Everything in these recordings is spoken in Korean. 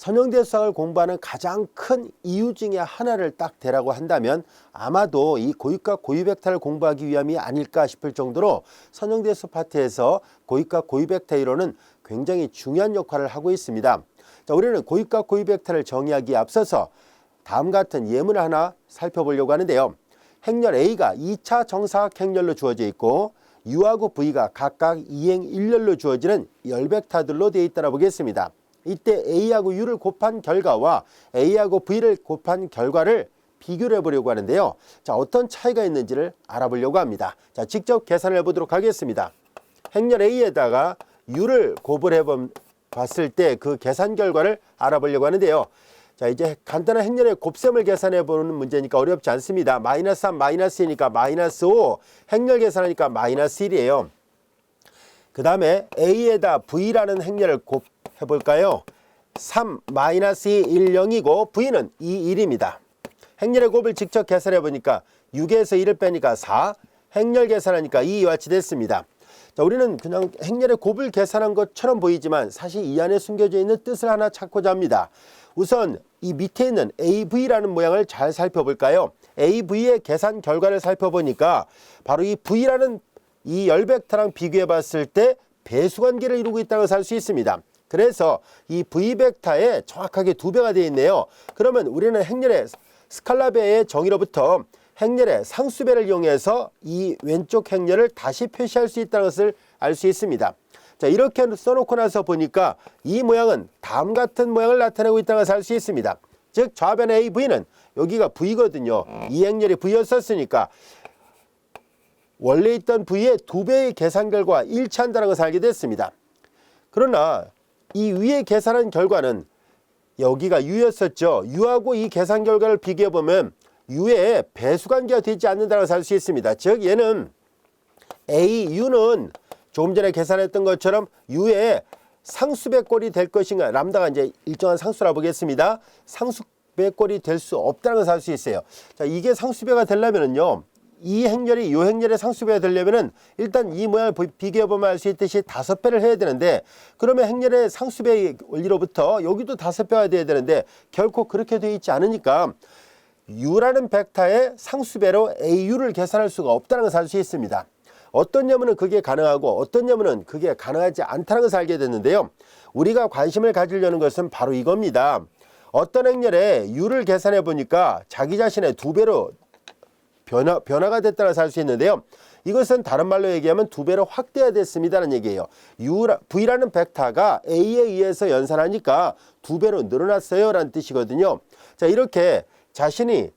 선형대 수학을 공부하는 가장 큰 이유 중에 하나를 딱 대라고 한다면 아마도 이 고유값 고유 벡터를 공부하기 위함이 아닐까 싶을 정도로 선형대 수 파트에서 고유값 고유 벡터 이론은 굉장히 중요한 역할을 하고 있습니다. 자, 우리는 고유값 고유 벡터를 정의하기에 앞서서 다음 같은 예문을 하나 살펴보려고 하는데요. 행렬 A가 2차 정사각 행렬로 주어져 있고 U하고 V가 각각 2행 1열로 주어지는 열벡터들로 되어 있다고 보겠습니다. 이때 A하고 U를 곱한 결과와 A하고 V를 곱한 결과를 비교를 해보려고 하는데요. 자, 어떤 차이가 있는지를 알아보려고 합니다. 자, 직접 계산을 해보도록 하겠습니다. 행렬 A에다가 U를 곱을 해봤을 때 그 계산 결과를 알아보려고 하는데요. 자, 이제 간단한 행렬의 곱셈을 계산해 보는 문제니까 어렵지 않습니다. 마이너스 3, 마이너스 2니까 마이너스 5, 행렬 계산하니까 마이너스 1이에요. 그 다음에 A에다 V라는 행렬을 곱해 볼까요? 3, 마이너스 2, 1, 0이고 V는 2, 1입니다. 행렬의 곱을 직접 계산해 보니까 6에서 1을 빼니까 4, 행렬 계산하니까 2 이와 같이 됐습니다. 자, 우리는 그냥 행렬의 곱을 계산한 것처럼 보이지만 사실 이 안에 숨겨져 있는 뜻을 하나 찾고자 합니다. 우선 이 밑에 있는 AV라는 모양을 잘 살펴볼까요? AV의 계산 결과를 살펴보니까 바로 이 V라는 이 열벡터랑 비교해 봤을 때 배수관계를 이루고 있다는 것을 알 수 있습니다. 그래서 이 V벡터에 정확하게 2배가 되어 있네요. 그러면 우리는 행렬의 스칼라배의 정의로부터 행렬의 상수배를 이용해서 이 왼쪽 행렬을 다시 표시할 수 있다는 것을 알 수 있습니다. 자, 이렇게 써놓고 나서 보니까 이 모양은 다음 같은 모양을 나타내고 있다는 것을 알 수 있습니다. 즉 좌변의 AV는 여기가 V거든요. 이 행렬이 V였었으니까 원래 있던 V의 2배의 계산 결과와 일치한다는 것을 알게 됐습니다. 그러나 이 위에 계산한 결과는 여기가 U였었죠. U하고 이 계산 결과를 비교해보면 U에 배수관계가 되지 않는다는 것을 알 수 있습니다. 즉 얘는 AU는 조금 전에 계산했던 것처럼 U의 상수배꼴이 될 것인가, 람다가 이제 일정한 상수라 보겠습니다. 상수배꼴이 될 수 없다는 것을 알 수 있어요. 자, 이게 상수배가 되려면은요, 이 행렬이 이 행렬의 상수배가 되려면은 일단 이 모양을 비교해보면 알 수 있듯이 5배를 해야 되는데, 그러면 행렬의 상수배의 원리로부터 여기도 5배가 돼야 되는데 결코 그렇게 되어 있지 않으니까 U라는 벡터의 상수배로 AU를 계산할 수가 없다는 것을 알 수 있습니다. 어떤 예문은 그게 가능하고 어떤 예문은 그게 가능하지 않다는 것을 알게 됐는데요. 우리가 관심을 가지려는 것은 바로 이겁니다. 어떤 행렬에 U를 계산해 보니까 자기 자신의 2배로 변화가 됐다는 것을 알 수 있는데요. 이것은 다른 말로 얘기하면 2배로 확대됐습니다는 얘기예요. V라는 벡터가 A에 의해서 연산하니까 2배로 늘어났어요 라는 뜻이거든요. 자, 이렇게 자신의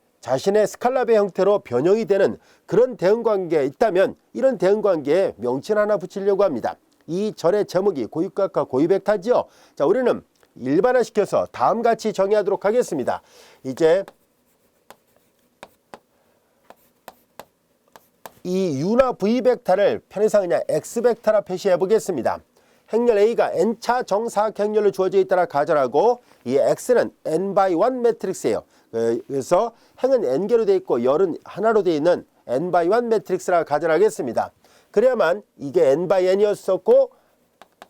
스칼라배 형태로 변형이 되는 그런 대응관계가 있다면 이런 대응관계에 명칭 하나 붙이려고 합니다. 이 절의 제목이 고유값과 고유벡터지요. 자, 우리는 일반화시켜서 다음같이 정의하도록 하겠습니다. 이제 이 U나 V벡터를 편의상 그냥 X벡터라 표시해 보겠습니다. 행렬 A가 n차 정사각 행렬로 주어져 있다라 가정하고 이 X는 n×1 매트릭스예요. 그래서 행은 n개로 되어 있고 열은 하나로 되어 있는 n×1 매트릭스라 가정하겠습니다. 그래야만 이게 n×n이었었고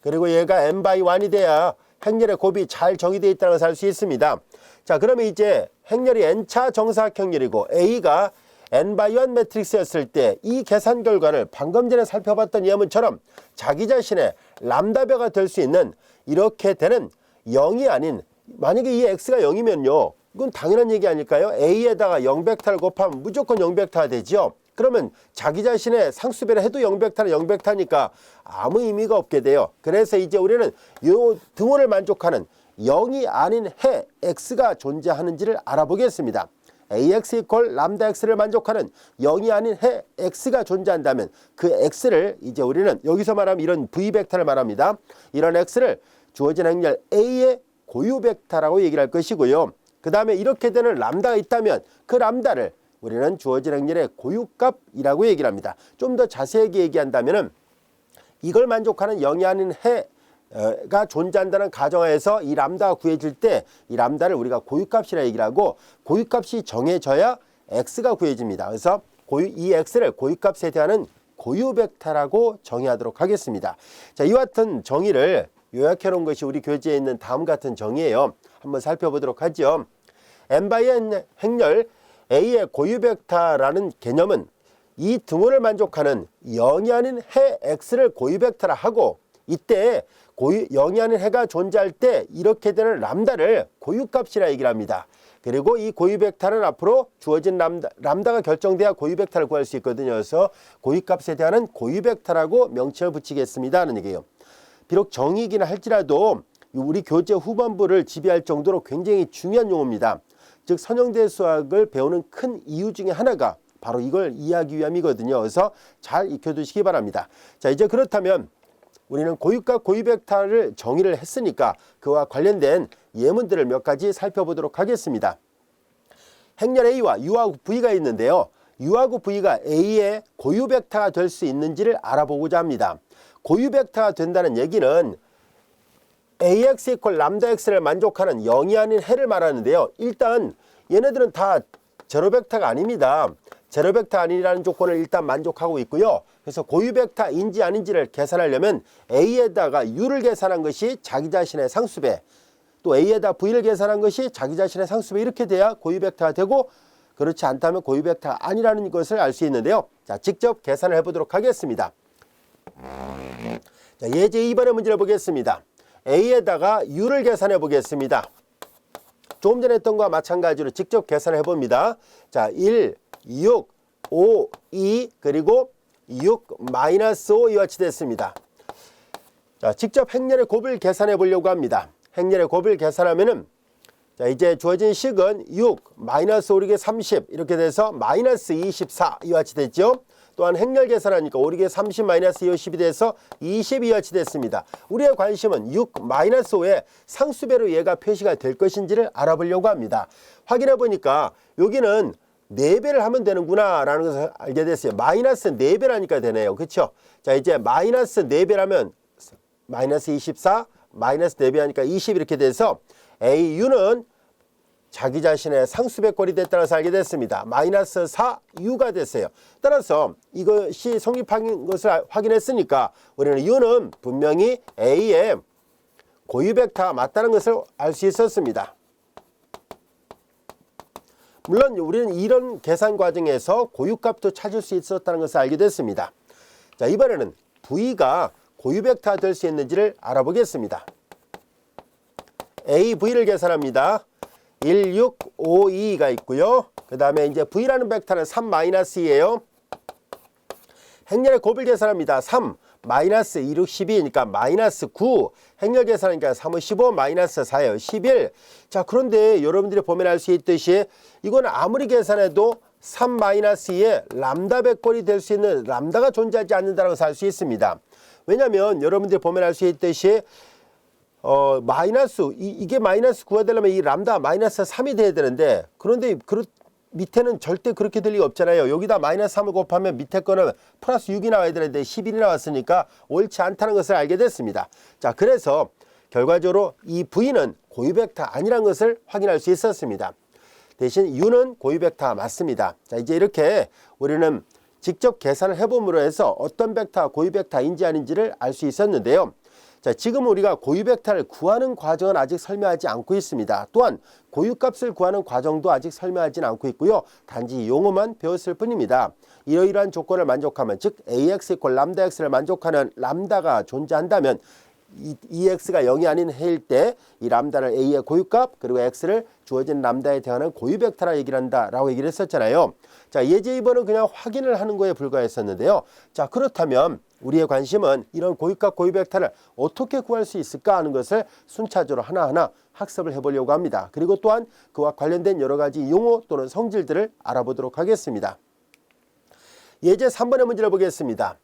그리고 얘가 n×1이 돼야 행렬의 곱이 잘 정의되어 있다는 것을 알 수 있습니다. 자, 그러면 이제 행렬이 n차 정사각 행렬이고 A가 n×1 매트릭스였을 때 이 계산 결과를 방금 전에 살펴봤던 예문처럼 자기 자신의 람다배가 될 수 있는 이렇게 되는 0이 아닌, 만약에 이 x가 0이면요 이건 당연한 얘기 아닐까요? A에다가 0벡터를 곱하면 무조건 0벡터가 되죠. 그러면 자기 자신의 상수배를 해도 0벡터는 0벡터니까 아무 의미가 없게 돼요. 그래서 이제 우리는 이 등호를 만족하는 0이 아닌 해 x가 존재하는지를 알아보겠습니다. AX = 람다 X를 만족하는 0이 아닌 해 X가 존재한다면 그 X를 이제 우리는 여기서 말하면 이런 V벡터를 말합니다. 이런 X를 주어진 행렬 A의 고유벡터라고 얘기를 할 것이고요. 그 다음에 이렇게 되는 람다가 있다면 그 람다를 우리는 주어진 행렬의 고유값이라고 얘기를 합니다. 좀 더 자세하게 얘기한다면 이걸 만족하는 0이 아닌 해가 존재한다는 가정하에서 이 람다가 구해질 때 이 람다를 우리가 고유값이라 얘기를 하고 고유값이 정해져야 x가 구해집니다. 그래서 이 x를 고유값에 대한 고유벡터라고 정의하도록 하겠습니다. 자, 이와 같은 정의를 요약해 놓은 것이 우리 교재에 있는 다음 같은 정의예요. 한번 살펴보도록 하죠. n바이 행렬 A의 고유 벡터라는 개념은 이 등호를 만족하는 0이 아닌 해 X를 고유 벡터라 하고, 이때 0이 아닌 해가 존재할 때 이렇게 되는 람다를 고유값이라 얘기를 합니다. 그리고 이 고유 벡터는 앞으로 주어진 람다가 결정돼야 고유 벡터를 구할 수 있거든요. 그래서 고유값에 대한 고유 벡터라고 명칭을 붙이겠습니다 하는 얘기예요. 비록 정의이긴 할지라도 우리 교재 후반부를 지배할 정도로 굉장히 중요한 용어입니다. 즉 선형대 수학을 배우는 큰 이유 중에 하나가 바로 이걸 이해하기 위함이거든요. 그래서 잘 익혀두시기 바랍니다. 자, 이제 그렇다면 우리는 고유값 고유 벡터를 정의를 했으니까 그와 관련된 예문들을 몇 가지 살펴보도록 하겠습니다. 행렬 A와 U하고 V가 있는데요. U하고 V가 A의 고유 벡터가 될 수 있는지를 알아보고자 합니다. 고유 벡터가 된다는 얘기는 AX 이퀄 람다 X를 만족하는 0이 아닌 해를 말하는데요. 일단 얘네들은 다 제로 벡터가 아닙니다. 제로 벡터 아니라는 조건을 일단 만족하고 있고요. 그래서 고유 벡터인지 아닌지를 계산하려면 A에다가 U를 계산한 것이 자기 자신의 상수배, 또 A에다 V를 계산한 것이 자기 자신의 상수배, 이렇게 돼야 고유 벡터가 되고, 그렇지 않다면 고유 벡터가 아니라는 것을 알 수 있는데요. 자, 직접 계산을 해보도록 하겠습니다. 자, 예제 2번의 문제를 보겠습니다. A에다가 U를 계산해 보겠습니다. 조금 전에 했던 것과 마찬가지로 직접 계산해 봅니다. 자, 1, 6, 5, 2, 그리고 6, 마이너스 5 이와 같이 됐습니다. 자, 직접 행렬의 곱을 계산해 보려고 합니다. 행렬의 곱을 계산하면은, 자, 이제 주어진 식은 6, 마이너스 5, 6에 30 이렇게 돼서 마이너스 24 이와 같이 됐죠. 또한 행렬 계산하니까 5, 6에 30 마이너스 20이 돼서 20 이와 같이 됐습니다. 우리의 관심은 6, 마이너스 5의 상수배로 얘가 표시가 될 것인지를 알아보려고 합니다. 확인해 보니까 여기는 4배를 하면 되는구나 라는 것을 알게 됐어요. 마이너스 4배라니까 되네요. 그렇죠? 자, 이제 마이너스 4배라면 마이너스 24, 마이너스 4배 하니까 20 이렇게 돼서 AU는 자기 자신의 상수배꼴이 됐다는 것을 알게 됐습니다. 마이너스 4U가 됐어요. 따라서 이것이 성립한 것을 확인했으니까 우리는 U는 분명히 A의 고유 벡터가 맞다는 것을 알 수 있었습니다. 물론 우리는 이런 계산 과정에서 고유값도 찾을 수 있었다는 것을 알게 됐습니다. 자, 이번에는 V가 고유 벡터가 될 수 있는지를 알아보겠습니다. AV를 계산합니다. 1, 6, 5, 2가 있고요. 그 다음에 이제 V라는 벡터는 3-2예요. 행렬의 곱을 계산합니다. 3, 마이너스 2, 6, 12니까 마이너스 9. 행렬 계산하니까 3, 15, 마이너스 4예요. 11. 자, 그런데 여러분들이 보면 알 수 있듯이 이거는 아무리 계산해도 3-2의 람다 배꼴이 될 수 있는 람다가 존재하지 않는다는 것을 알 수 있습니다. 왜냐하면 여러분들이 보면 알 수 있듯이 이게 마이너스 9가 되려면 이 람다 마이너스 3이 돼야 되는데, 그런데 밑에는 절대 그렇게 될 리가 없잖아요. 여기다 마이너스 3을 곱하면 밑에 거는 플러스 6이 나와야 되는데 11이 나왔으니까 옳지 않다는 것을 알게 됐습니다. 자, 그래서 결과적으로 이 V는 고유 벡터 아니라는 것을 확인할 수 있었습니다. 대신 U는 고유 벡터가 맞습니다. 자, 이제 이렇게 우리는 직접 계산을 해봄으로 해서 어떤 벡터가 고유 벡터인지 아닌지를 알 수 있었는데요. 자, 지금 우리가 고유 벡터를 구하는 과정은 아직 설명하지 않고 있습니다. 또한 고유값을 구하는 과정도 아직 설명하지는 않고 있고요. 단지 용어만 배웠을 뿐입니다. 이러이러한 조건을 만족하면, 즉 AX 이퀄 람다 X를 만족하는 람다가 존재한다면 이 X가 0이 아닌 해일 때 이 람다를 A의 고유값 그리고 X를 주어진 람다에 대한 고유 벡터라 얘기를 한다라고 얘기를 했었잖아요. 자, 예제 2번은 그냥 확인을 하는 거에 불과했었는데요. 자, 그렇다면 우리의 관심은 이런 고유값 고유 벡터를 어떻게 구할 수 있을까 하는 것을 순차적으로 하나하나 학습을 해보려고 합니다. 그리고 또한 그와 관련된 여러 가지 용어 또는 성질들을 알아보도록 하겠습니다. 예제 3번의 문제를 보겠습니다.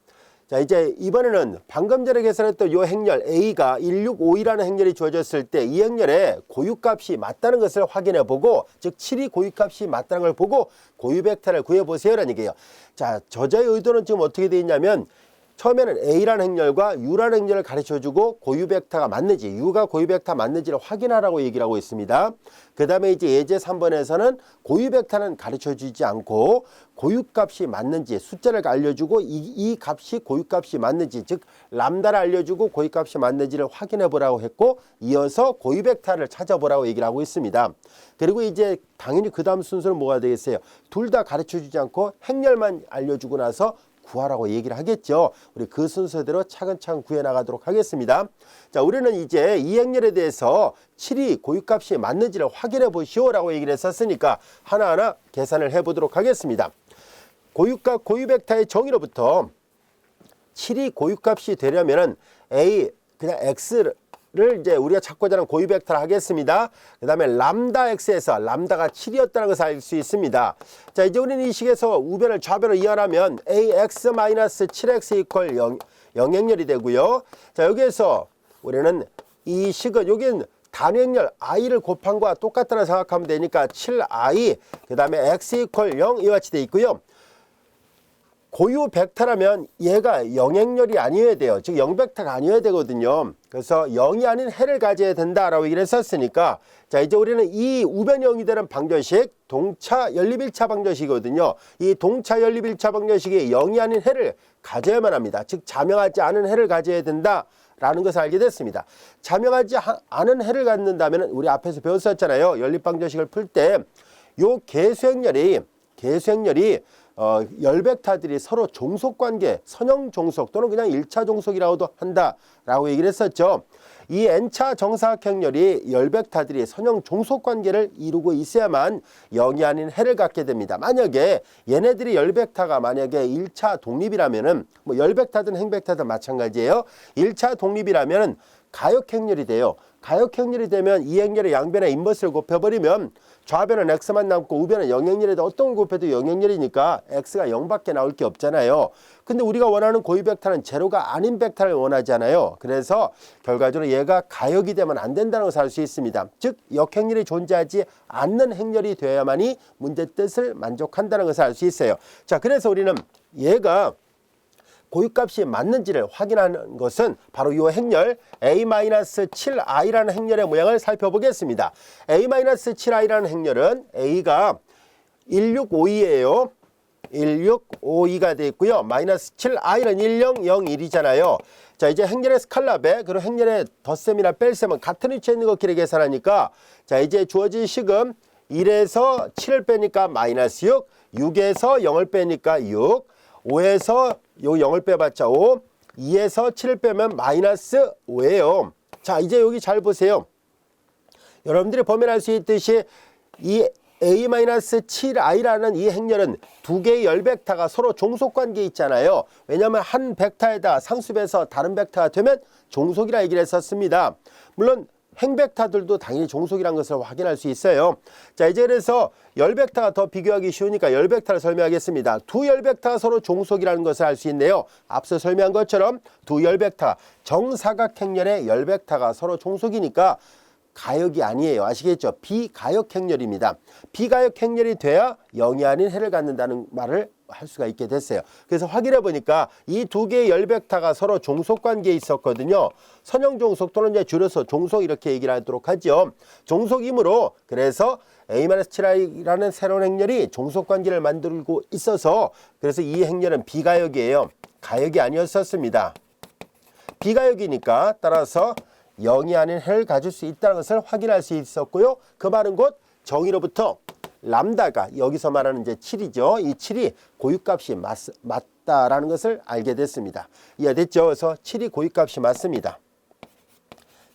자, 이제 이번에는 방금 전에 계산했던 이 행렬 A가 1652라는 행렬이 주어졌을 때 이 행렬의 고유값이 맞다는 것을 확인해 보고, 즉 7이 고유값이 맞다는 걸 보고 고유 벡터를 구해 보세요라는 얘기예요. 자, 저자의 의도는 지금 어떻게 되어 있냐면 처음에는 A라는 행렬과 U라는 행렬을 가르쳐주고 고유 벡터가 맞는지, U가 고유 벡터 맞는지를 확인하라고 얘기를 하고 있습니다. 그 다음에 이제 예제 3번에서는 고유 벡터는 가르쳐주지 않고 고유값이 맞는지 숫자를 알려주고 이 값이 고유값이 맞는지, 즉 람다를 알려주고 고유값이 맞는지를 확인해 보라고 했고, 이어서 고유 벡터를 찾아보라고 얘기를 하고 있습니다. 그리고 이제 당연히 그 다음 순서는 뭐가 되겠어요? 둘 다 가르쳐주지 않고 행렬만 알려주고 나서 구하라고 얘기를 하겠죠. 우리 그 순서대로 차근차근 구해 나가도록 하겠습니다. 자, 우리는 이제 이 행렬에 대해서 7이 고유값이 맞는지를 확인해 보시오라고 얘기를 했었으니까 하나하나 계산을 해 보도록 하겠습니다. 고유값 고유 벡터의 정의로부터 7이 고유값이 되려면은 A 그냥 X를 이제 우리가 찾고자 하는 고유 벡터를 하겠습니다. 그 다음에 람다 X에서 람다가 7이었다는 것을 알 수 있습니다. 자, 이제 우리는 이 식에서 우변을 좌변으로 이완하면 AX-7X 이퀄 0 행렬이 되고요. 자, 여기에서 우리는 이 식은 여기는 단행렬 i를 곱한 거와 똑같다고 생각하면 되니까 7i 그 다음에 x 이퀄 0 이와 같이 돼 있고요. 고유 벡터라면 얘가 영행렬이 아니어야 돼요. 즉 0벡터가 아니어야 되거든요. 그래서 0이 아닌 해를 가져야 된다라고 얘기를 했었으니까, 자, 이제 우리는 이 우변이 0이 되는 방정식 동차 연립 1차 방정식이거든요. 이 동차 연립 1차 방정식이 0이 아닌 해를 가져야만 합니다. 즉 자명하지 않은 해를 가져야 된다라는 것을 알게 됐습니다. 자명하지 않은 해를 갖는다면 우리 앞에서 배웠었잖아요. 연립 방정식을 풀 때 요 계수행렬이 열벡터들이 서로 종속관계, 선형 종속 또는 그냥 1차 종속이라고도 한다라고 얘기를 했었죠. 이 n차 정사각형렬이 열벡터들이 선형 종속관계를 이루고 있어야만 0이 아닌 해를 갖게 됩니다. 만약에 얘네들이 열벡터가 만약에 1차 독립이라면은 뭐 열벡터든 행벡터든 마찬가지예요. 1차 독립이라면은 가역행렬이 돼요. 가역행렬이 되면 이 행렬의 양변에 인버스를 곱해버리면 좌변은 x만 남고 우변은 영행렬에도 어떤 걸 곱해도 영행렬이니까 x가 0밖에 나올 게 없잖아요. 근데 우리가 원하는 고유 벡터는 제로가 아닌 벡터를 원하잖아요. 그래서 결과적으로 얘가 가역이 되면 안 된다는 것을 알 수 있습니다. 즉 역행렬이 존재하지 않는 행렬이 되어야만이 문제 뜻을 만족한다는 것을 알 수 있어요. 자, 그래서 우리는 얘가 고유값이 맞는지를 확인하는 것은 바로 이 행렬 A-7i라는 행렬의 모양을 살펴보겠습니다. A-7i라는 행렬은 A가 1652예요. 1652가 되어 있고요. 마이너스 7i는 1001이잖아요. 자, 이제 행렬의 스칼라배 그리고 행렬의 덧셈이나 뺄셈은 같은 위치에 있는 것끼리 계산하니까, 자, 이제 주어진 식은 1에서 7을 빼니까 마이너스 6, 6에서 0을 빼니까 6, 5에서 요 0을 빼봤자 5, 2에서 7을 빼면 마이너스 5예요. 자, 이제 여기 잘 보세요. 여러분들이 보면 알 수 있듯이 이 A-7i라는 이 행렬은 두 개의 열벡터가 서로 종속관계에 있잖아요. 왜냐하면 한 벡터에다 상수배서 다른 벡터가 되면 종속이라 얘기를 했었습니다. 물론 행벡터들도 당연히 종속이라는 것을 확인할 수 있어요. 자, 이제 그래서 열벡터가 더 비교하기 쉬우니까 열벡터를 설명하겠습니다. 두 열벡터가 서로 종속이라는 것을 알 수 있네요. 앞서 설명한 것처럼 두 열벡터, 정사각행렬의 열벡터가 서로 종속이니까 가역이 아니에요. 아시겠죠? 비가역행렬입니다. 비가역행렬이 돼야 0이 아닌 해를 갖는다는 말을 할 수가 있게 됐어요. 그래서 확인해 보니까 이 두 개의 열벡터가 서로 종속관계에 있었거든요. 선형종속 또는 이제 줄여서 종속 이렇게 얘기를 하도록 하죠. 종속이므로 그래서 A-7i라는 새로운 행렬이 종속관계를 만들고 있어서 그래서 이 행렬은 비가역이에요. 가역이 아니었었습니다. 비가역이니까 따라서 0이 아닌 해를 가질 수 있다는 것을 확인할 수 있었고요. 그 말은 곧 정의로부터 람다가 여기서 말하는 이제 7이죠. 이 7이 고유값이 맞다라는 것을 알게 됐습니다. 이해됐죠? 그래서 7이 고유값이 맞습니다.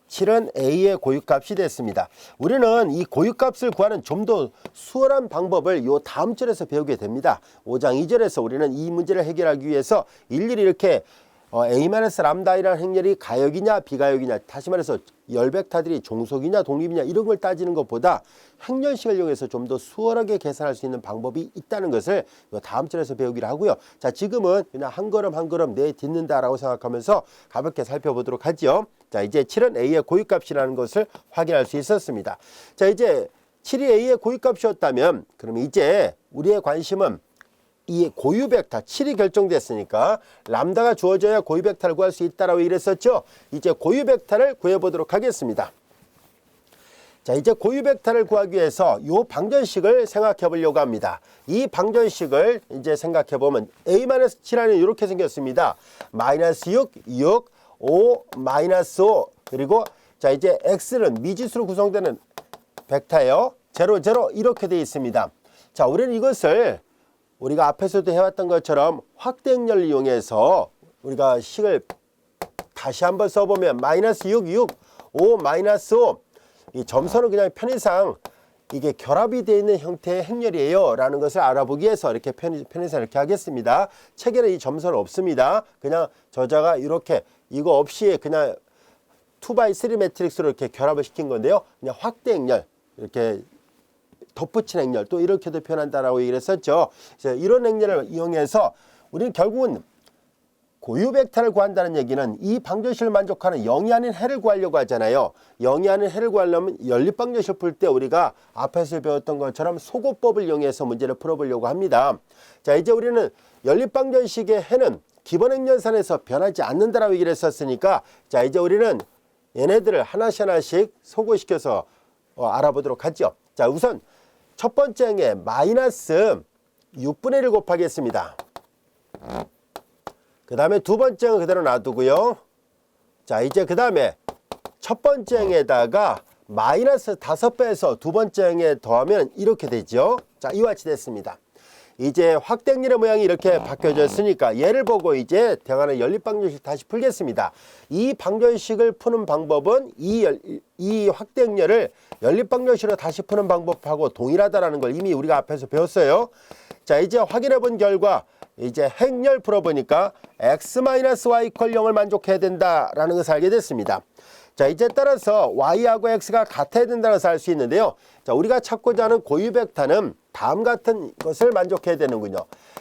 7은 A의 고유값이 됐습니다. 우리는 이 고유값을 구하는 좀 더 수월한 방법을 요 다음 절에서 배우게 됩니다. 5장 2절에서 우리는 이 문제를 해결하기 위해서 일일이 이렇게 A-람다이라는 행렬이 가역이냐 비가역이냐, 다시 말해서 열벡터들이 종속이냐 독립이냐 이런 걸 따지는 것보다 행렬식을 이용해서 좀 더 수월하게 계산할 수 있는 방법이 있다는 것을 다음 절에서 배우기로 하고요. 자, 지금은 그냥 한 걸음 한 걸음 내딛는다라고 생각하면서 가볍게 살펴보도록 하죠. 자, 이제 7은 A의 고유값이라는 것을 확인할 수 있었습니다. 자, 이제 7이 A의 고유값이었다면 그럼 이제 우리의 관심은 이 고유 벡터 7이 결정됐으니까 람다가 주어져야 고유 벡터를 구할 수 있다라고 이랬었죠. 이제 고유 벡터를 구해보도록 하겠습니다. 자, 이제 고유 벡터를 구하기 위해서 이 방정식을 생각해 보려고 합니다. 이 방정식을 이제 생각해 보면 a-7하는 이렇게 생겼습니다. 마이너스 6, 6, 5, 마이너스 5 그리고 자 이제 x는 미지수로 구성되는 벡터예요. 0, 0 이렇게 되어 있습니다. 자, 우리는 이것을 우리가 앞에서도 해왔던 것처럼 확대행렬을 이용해서 우리가 식을 다시 한번 써보면 마이너스 6, 6, 5, 마이너스 5 이 점선은 그냥 편의상 이게 결합이 되어 있는 형태의 행렬이에요 라는 것을 알아보기 위해서 이렇게 편의상 이렇게 하겠습니다. 책에는 이 점선은 없습니다. 그냥 저자가 이렇게 이거 없이 그냥 2x3 매트릭스로 이렇게 결합을 시킨 건데요. 그냥 확대 행렬 이렇게 덧붙인 행렬 또 이렇게도 표현한다라고 얘기를 했었죠. 이런 행렬을 이용해서 우리는 결국은 고유 벡터를 구한다는 얘기는 이 방정식을 만족하는 0이 아닌 해를 구하려고 하잖아요. 0이 아닌 해를 구하려면 연립방정식을 풀 때 우리가 앞에서 배웠던 것처럼 소고법을 이용해서 문제를 풀어보려고 합니다. 자, 이제 우리는 연립방정식의 해는 기본 행렬선에서 변하지 않는다라고 얘기를 했었으니까 자, 이제 우리는 얘네들을 하나씩 소거시켜서 알아보도록 하죠. 자, 우선 첫 번째 행에 마이너스 6분의 1을 곱하겠습니다. 그 다음에 두 번째 행은 그대로 놔두고요. 자, 이제 그 다음에 첫 번째 행에다가 마이너스 5 빼서 두 번째 행에 더하면 이렇게 되죠. 자, 이와 같이 됐습니다. 이제 확대행렬의 모양이 이렇게 바뀌어졌으니까 얘를 보고 이제 대응하는 연립방정식 다시 풀겠습니다. 이 방정식을 푸는 방법은 이 확대행렬을 연립방정식으로 다시 푸는 방법하고 동일하다는 걸 이미 우리가 앞에서 배웠어요. 자, 이제 확인해 본 결과 이제 행렬 풀어보니까 x-y = 0을 만족해야 된다라는 것을 알게 됐습니다. 자, 이제 따라서 y하고 x가 같아야 된다는 것을 알 수 있는데요. 자, 우리가 찾고자 하는 고유 벡터는 다음 같은 것을 만족해야 되는군요.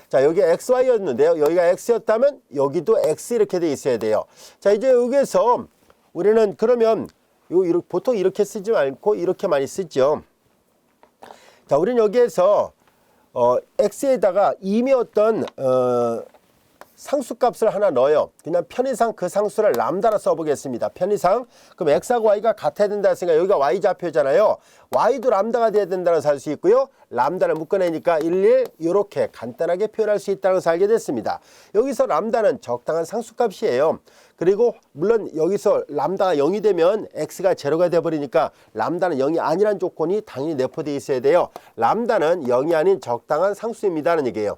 자, 여기 xy였는데요. 여기가 x였다면 여기도 x 이렇게 돼 있어야 돼요. 자, 이제 여기에서 우리는 그러면 보통 이렇게 쓰지 않고 이렇게 많이 쓰죠. 자, 우리는 여기에서 x에다가 이미 어떤 상수값을 하나 넣어요. 그냥 편의상 그 상수를 람다로 써보겠습니다. 편의상. 그럼 x하고 y가 같아야 된다 했으니까 여기가 y좌표잖아요. y도 람다가 돼야 된다는 것을 알 수 있고요. 람다를 묶어내니까 11 이렇게 간단하게 표현할 수 있다는 것을 알게 됐습니다. 여기서 람다는 적당한 상수값이에요. 그리고 물론 여기서 람다가 0이 되면 x가 0가 돼버리니까 람다는 0이 아니란 조건이 당연히 내포되어 있어야 돼요. 람다는 0이 아닌 적당한 상수입니다 는 얘기예요.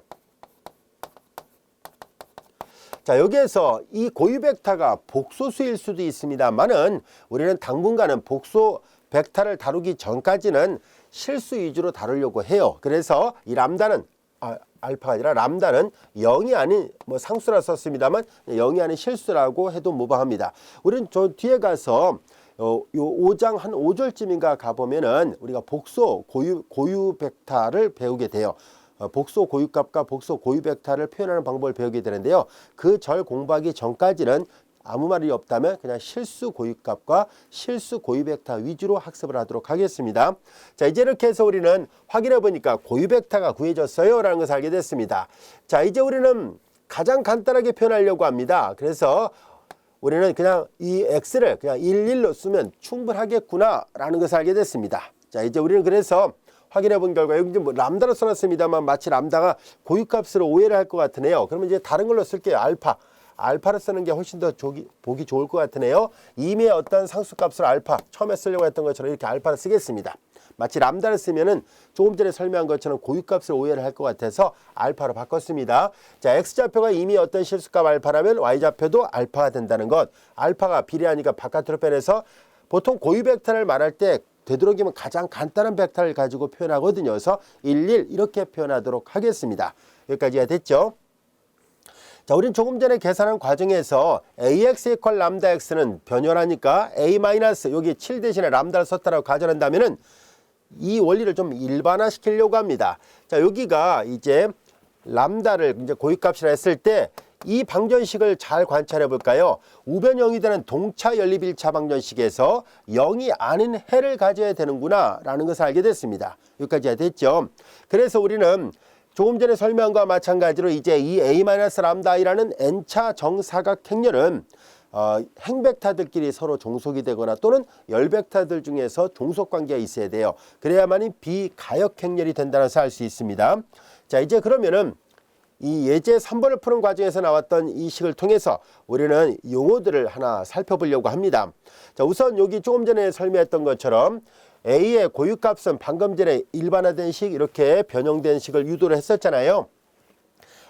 자, 여기에서 이 고유 벡터가 복소수일 수도 있습니다만은 우리는 당분간은 복소 벡터를 다루기 전까지는 실수 위주로 다루려고 해요. 그래서 이 람다는 알파가 아니라 람다는 0이 아닌 상수라 썼습니다만 0이 아닌 실수라고 해도 무방합니다. 우리는 저 뒤에 가서 요 5장 한 5절쯤인가 가보면은 우리가 복소 고유 벡터를 배우게 돼요. 복소 고유값과 복소 고유 벡터를 표현하는 방법을 배우게 되는데요. 그 절 공부하기 전까지는 아무 말이 없다면 그냥 실수 고유값과 실수 고유 벡터 위주로 학습을 하도록 하겠습니다. 자, 이제 이렇게 해서 우리는 확인해 보니까 고유 벡터가 구해졌어요 라는 것을 알게 됐습니다. 자, 이제 우리는 가장 간단하게 표현하려고 합니다. 그래서 우리는 그냥 이 x를 그냥 11로 쓰면 충분하겠구나 라는 것을 알게 됐습니다. 자, 이제 우리는 그래서 확인해 본 결과 여기 이제 람다로 써놨습니다만 마치 람다가 고유값으로 오해를 할 것 같으네요. 그러면 이제 다른 걸로 쓸게요. 알파를 쓰는 게 훨씬 더 보기 좋을 것 같으네요. 이미 어떤 상수값을 알파 처음에 쓰려고 했던 것처럼 이렇게 알파를 쓰겠습니다. 마치 람다를 쓰면은 조금 전에 설명한 것처럼 고유값을 오해를 할 것 같아서 알파로 바꿨습니다. 자, x좌표가 이미 어떤 실수값 알파라면 y좌표도 알파가 된다는 것. 알파가 비례하니까 바깥으로 빼내서 보통 고유 벡터를 말할 때 되도록이면 가장 간단한 벡터를 가지고 표현하거든요. 그래서 11 이렇게 표현하도록 하겠습니다. 여기까지가 됐죠. 자, 우린 조금 전에 계산한 과정에서 ax = 람다 x는 변열하니까 a- 여기 7 대신에 람다를 썼다라고 가정한다면은 이 원리를 좀 일반화시키려고 합니다. 자, 여기가 이제 람다를 이제 고유값이라 했을 때 이 방정식을 잘 관찰해 볼까요? 우변 0이 되는 동차 연립 1차 방정식에서 0이 아닌 해를 가져야 되는구나 라는 것을 알게 됐습니다. 여기까지 됐죠. 그래서 우리는 조금 전에 설명한 것과 마찬가지로 이제 이 A-람다이라는 n차 정사각 행렬은 행벡타들끼리 서로 종속이 되거나 또는 열벡타들 중에서 종속관계가 있어야 돼요. 그래야만이 비가역 행렬이 된다는 것을 알 수 있습니다. 자, 이제 그러면은 이 예제 3번을 푸는 과정에서 나왔던 이 식을 통해서 우리는 용어들을 하나 살펴보려고 합니다. 자, 우선 여기 조금 전에 설명했던 것처럼 A의 고유값은 방금 전에 일반화된 식, 이렇게 변형된 식을 유도를 했었잖아요.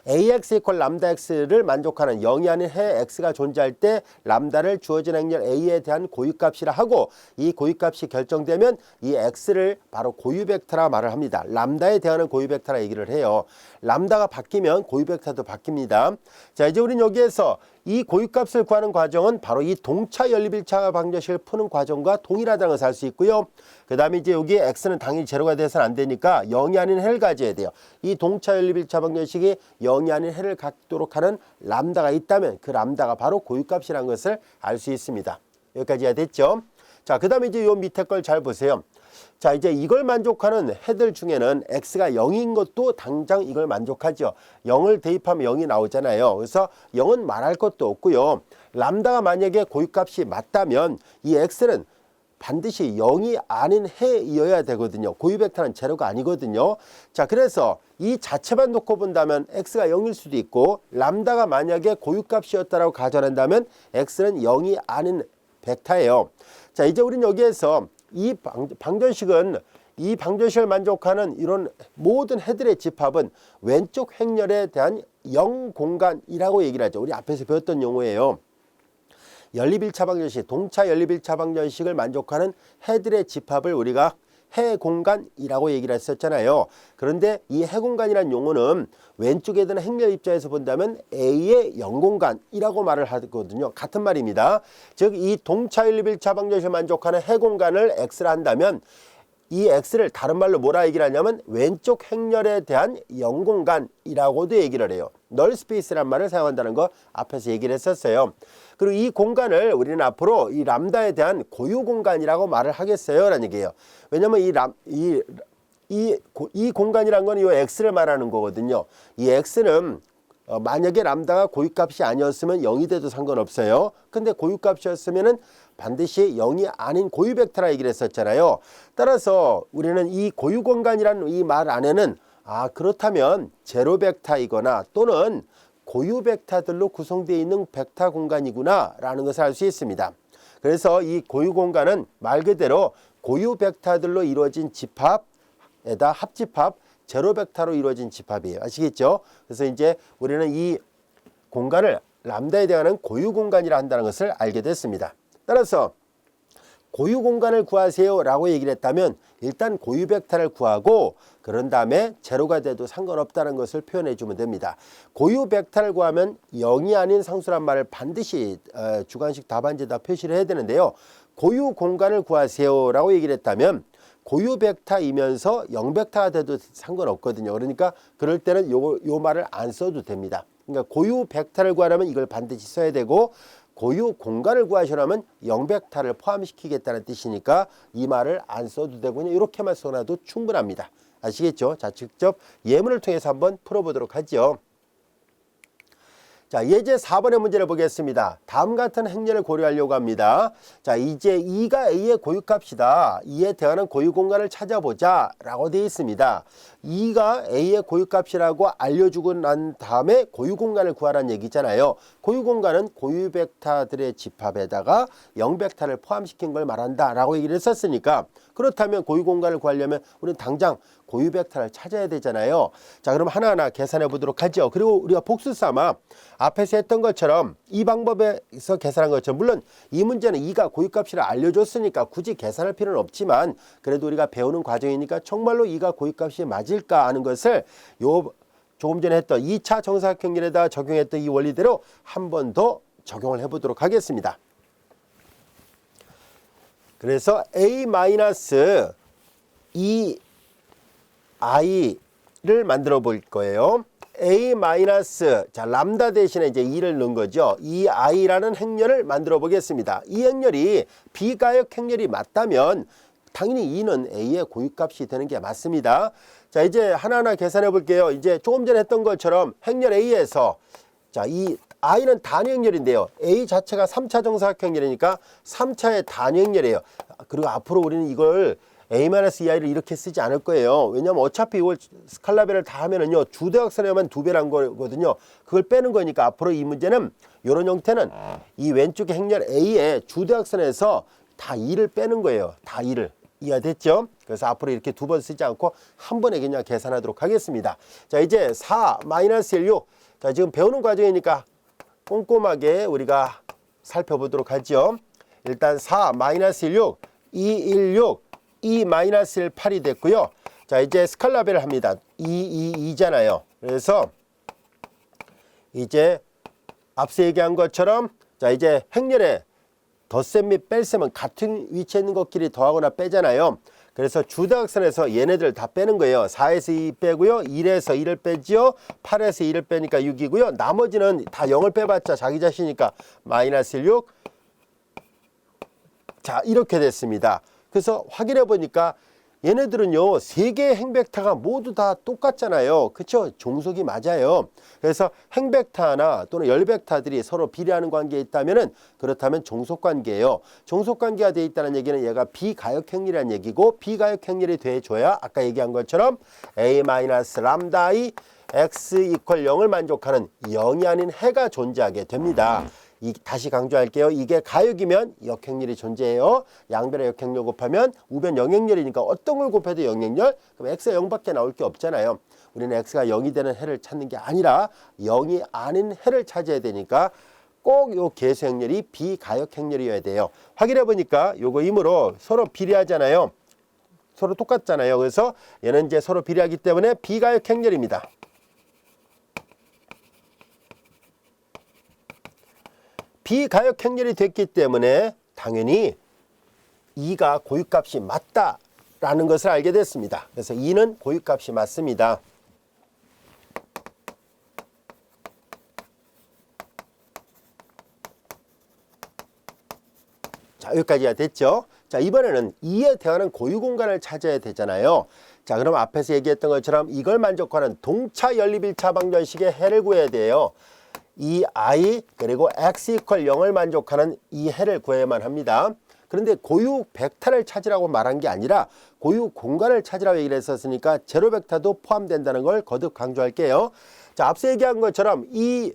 ax 이퀄 람다 x를 만족하는 0이 아닌 해 x가 존재할 때 람다를 주어진 행렬 a에 대한 고유값이라 하고, 이 고유값이 결정되면 이 x를 바로 고유벡터라 말을 합니다. 람다에 대한 고유벡터라 얘기를 해요. 람다가 바뀌면 고유벡터도 바뀝니다. 자, 이제 우리는 여기에서 이 고유값을 구하는 과정은 바로 이 동차 연립 1차 방정식을 푸는 과정과 동일하다는 것을 알 수 있고요. 그 다음에 이제 여기 x는 당연히 제로가 돼서는 안 되니까 0이 아닌 해를 가져야 돼요. 이 동차 연립 1차 방정식이 0이 아닌 해를 갖도록 하는 람다가 있다면 그 람다가 바로 고유값이라는 것을 알 수 있습니다. 여기까지가 됐죠. 자, 그 다음에 이제 요 밑에 걸 잘 보세요. 자, 이제 이걸 만족하는 해들 중에는 x가 0인 것도 당장 이걸 만족하죠. 0을 대입하면 0이 나오잖아요. 그래서 0은 말할 것도 없고요. 람다가 만약에 고유값이 맞다면 이 x는 반드시 0이 아닌 해이어야 되거든요. 고유벡터는 제로가 아니거든요. 자, 그래서 이 자체만 놓고 본다면 x가 0일 수도 있고, 람다가 만약에 고유값이었다라고 가정한다면 x는 0이 아닌 벡터예요. 자, 이제 우리는 여기에서 이 방정식은, 이 방정식을 만족하는 이런 모든 해들의 집합은 왼쪽 행렬에 대한 0 공간이라고 얘기를 하죠. 우리 앞에서 배웠던 용어예요. 연립 1차 방정식, 동차 연립 1차 방정식을 만족하는 해들의 집합을 우리가 해 공간이라고 얘기를 했었잖아요. 그런데 이 해 공간이라는 용어는 왼쪽에 드는 행렬 입장에서 본다면 A의 0 공간이라고 말을 하거든요. 같은 말입니다. 즉 이 동차 연립 1차 방정식을 만족하는 해 공간을 X라 한다면 이 X를 다른 말로 뭐라 얘기를 하냐면 왼쪽 행렬에 대한 0 공간이라고도 얘기를 해요. 널 스페이스란 말을 사용한다는 거 앞에서 얘기를 했었어요. 그리고 이 공간을 우리는 앞으로 이 람다에 대한 고유 공간이라고 말을 하겠어요 라는 얘기예요. 왜냐면 이 공간이란 건 이 X를 말하는 거거든요. 이 X는 만약에 람다가 고유값이 아니었으면 0이 돼도 상관없어요. 근데 고유값이었으면은 반드시 0이 아닌 고유벡터라 얘기를 했었잖아요. 따라서 우리는 이 고유공간이라는 이 말 안에는 그렇다면 제로벡터이거나 또는 고유벡터들로 구성되어 있는 벡터 공간이구나 라는 것을 알 수 있습니다. 그래서 이 고유공간은 말 그대로 고유벡터들로 이루어진 집합에다 합집합, 제로벡터로 이루어진 집합이에요. 아시겠죠? 그래서 이제 우리는 이 공간을 람다에 대한 고유공간이라 한다는 것을 알게 됐습니다. 따라서 고유공간을 구하세요 라고 얘기를 했다면 일단 고유벡터를 구하고 그런 다음에 제로가 돼도 상관없다는 것을 표현해 주면 됩니다. 고유벡터를 구하면 0이 아닌 상수란 말을 반드시 주관식 답안지에다 표시를 해야 되는데요. 고유공간을 구하세요 라고 얘기를 했다면 고유벡터이면서 0벡터가 돼도 상관없거든요. 그러니까 그럴 때는 요 말을 안 써도 됩니다. 그러니까 고유벡터를 구하려면 이걸 반드시 써야 되고, 고유 공간을 구하시려면 0벡터를 포함시키겠다는 뜻이니까 이 말을 안 써도 되고 그냥 이렇게만 써놔도 충분합니다. 아시겠죠? 자, 직접 예문을 통해서 한번 풀어보도록 하죠. 자, 예제 4번의 문제를 보겠습니다. 다음 같은 행렬을 고려하려고 합니다. 자, 이제 2가 A의 고유값이다. 2에 대하는 고유공간을 찾아보자 라고 되어 있습니다. 2가 A의 고유값이라고 알려주고 난 다음에 고유공간을 구하라는 얘기잖아요. 고유공간은 고유벡터들의 집합에다가 0벡터를 포함시킨 걸 말한다 라고 얘기를 했었으니까, 그렇다면 고유공간을 구하려면 우리는 당장 고유벡터를 찾아야 되잖아요. 자, 그럼 하나하나 계산해 보도록 하죠. 그리고 우리가 복수 삼아 앞에서 했던 것처럼 이 방법에서 계산한 것처럼, 물론 이 문제는 2가 고유값이라 알려줬으니까 굳이 계산할 필요는 없지만 그래도 우리가 배우는 과정이니까 정말로 2가 고유값이 맞을까 하는 것을 조금 전에 했던 2차 정사각형렬에다 적용했던 이 원리대로 한 번 더 적용을 해보도록 하겠습니다. 그래서 A-2i를 만들어 볼 거예요. A- 자, 람다 대신에 이제 2를 넣은 거죠. 이 i라는 행렬을 만들어 보겠습니다. 이 행렬이 비가역 행렬이 맞다면 당연히 2는 A의 고유값이 되는 게 맞습니다. 자, 이제 하나하나 계산해 볼게요. 이제 조금 전에 했던 것처럼 행렬 A에서 자, 이 I는 단위행렬인데요. A 자체가 3차 정사각형렬이니까 3차의 단위행렬이에요. 그리고 앞으로 우리는 이걸 A-2i를 이렇게 쓰지 않을 거예요. 왜냐하면 어차피 이걸 스칼라배를 다 하면은요, 주대각선에만 2배란 거거든요. 그걸 빼는 거니까 앞으로 이 문제는 이런 형태는 이 왼쪽 행렬 A의 주대각선에서 다 2를 빼는 거예요. 다 2를. 이해됐죠? 그래서 앞으로 이렇게 두 번 쓰지 않고 한 번에 그냥 계산하도록 하겠습니다. 자, 이제 4-16. 자, 지금 배우는 과정이니까 꼼꼼하게 우리가 살펴보도록 하죠. 일단 4-16, 216, 2-18이 됐고요. 자, 이제 스칼라배를 합니다. 2잖아요. 그래서 이제 앞서 얘기한 것처럼 자, 이제 행렬에 덧셈 및 뺄셈은 같은 위치에 있는 것끼리 더하거나 빼잖아요. 그래서 주대각선에서 얘네들 다 빼는 거예요. 4에서 2 빼고요. 1에서 1을 빼지요. 8에서 2를 빼니까 6이고요. 나머지는 다 0을 빼봤자 자기 자신이니까 -6. 자, 이렇게 됐습니다. 그래서 확인해 보니까 얘네들은요, 세 개의 행벡터가 모두 다 똑같잖아요. 그쵸? 종속이 맞아요. 그래서 행벡터나 또는 열벡터들이 서로 비례하는 관계에 있다면은 그렇다면 종속관계예요. 종속관계가 되어 있다는 얘기는 얘가 비가역행렬이라는 얘기고, 비가역행렬이 돼줘야 아까 얘기한 것처럼 A-람다이 x = 0을 만족하는 0이 아닌 해가 존재하게 됩니다. 다시 강조할게요. 이게 가역이면 역행렬이 존재해요. 양변의 역행렬 곱하면 우변 영행렬이니까 어떤 걸 곱해도 영행렬. 그럼 x가 0밖에 나올 게 없잖아요. 우리는 x가 0이 되는 해를 찾는 게 아니라 0이 아닌 해를 찾아야 되니까 꼭 요 계수행렬이 비가역행렬이어야 돼요. 확인해 보니까 요거 이므로 서로 비례하잖아요. 서로 똑같잖아요. 그래서 얘는 이제 서로 비례하기 때문에 비가역행렬입니다. 비가역행렬이 됐기 때문에 당연히 2가 고유값이 맞다라는 것을 알게 됐습니다. 그래서 2는 고유값이 맞습니다. 자, 여기까지가 됐죠. 자, 이번에는 2에 대하는 고유공간을 찾아야 되잖아요. 자, 그럼 앞에서 얘기했던 것처럼 이걸 만족하는 동차 연립 1차 방정식의 해를 구해야 돼요. 이 I 그리고 x = 0을 만족하는 이 해를 구해야만 합니다. 그런데 고유 벡터를 찾으라고 말한 게 아니라 고유 공간을 찾으라고 얘기를 했었으니까 제로 벡터도 포함된다는 걸 거듭 강조할게요. 자, 앞서 얘기한 것처럼 이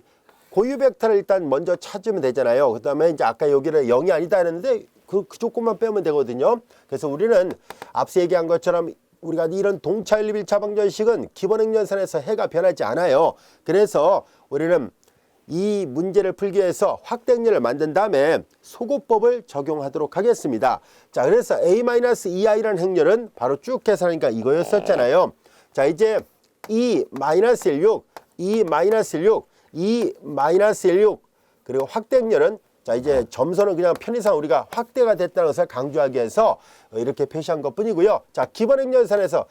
고유 벡터를 일단 먼저 찾으면 되잖아요. 그 다음에 이제 아까 여기를 0이 아니다 했는데 그 조건만 빼면 되거든요. 그래서 우리는 앞서 얘기한 것처럼 우리가 이런 동차 연립 1차 방정식은 기본 행렬선에서 해가 변하지 않아요. 그래서 우리는 이 문제를 풀기 위해서 확대행렬을 만든 다음에 소고법을 적용하도록 하겠습니다. 자, 그래서 A-2i라는 행렬은 바로 쭉 계산하니까 이거였었잖아요. 자, 이제 2-16, 2-16, 2-16 그리고 확대행렬은 자, 이제 점선은 그냥 편의상 우리가 확대가 됐다는 것을 강조하기 위해서 이렇게 표시한 것 뿐이고요. 자, 기본 행렬선에서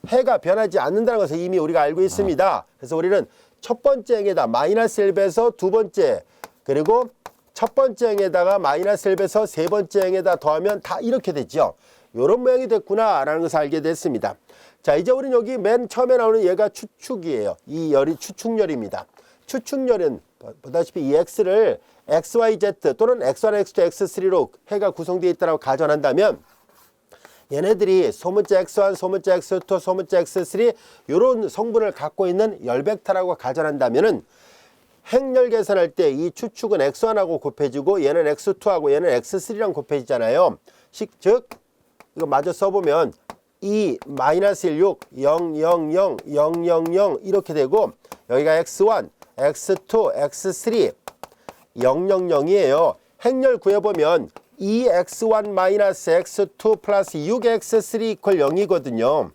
해가 변하지 않는다는 것을 이미 우리가 알고 있습니다. 그래서 우리는 첫 번째 행에다 -1배서 두 번째, 그리고 첫 번째 행에다가 -1배서 세 번째 행에다 더하면 다 이렇게 되죠. 이런 모양이 됐구나 라는 것을 알게 됐습니다. 자, 이제 우리는 여기 맨 처음에 나오는 얘가 추축이에요. 이 열이 추축열입니다. 추축열은 보다시피 이 x를 xyz 또는 x1, x2, x3로 해가 구성되어 있다고 가정한다면 얘네들이 소문자 x1, 소문자 x2, 소문자 x3 이런 성분을 갖고 있는 열벡터라고 가정한다면은 행렬 계산할 때 이 추축은 x1하고 곱해지고 얘는 x2하고 얘는 x3랑 곱해지잖아요. 즉 이거 마저 써보면 2-16, 0, 0, 0, 0, 0, 0 이렇게 되고 여기가 x1, x2, x3 0, 0, 0이에요. 행렬 구해보면 2x1-x2 플러스 6x3 = 0이거든요.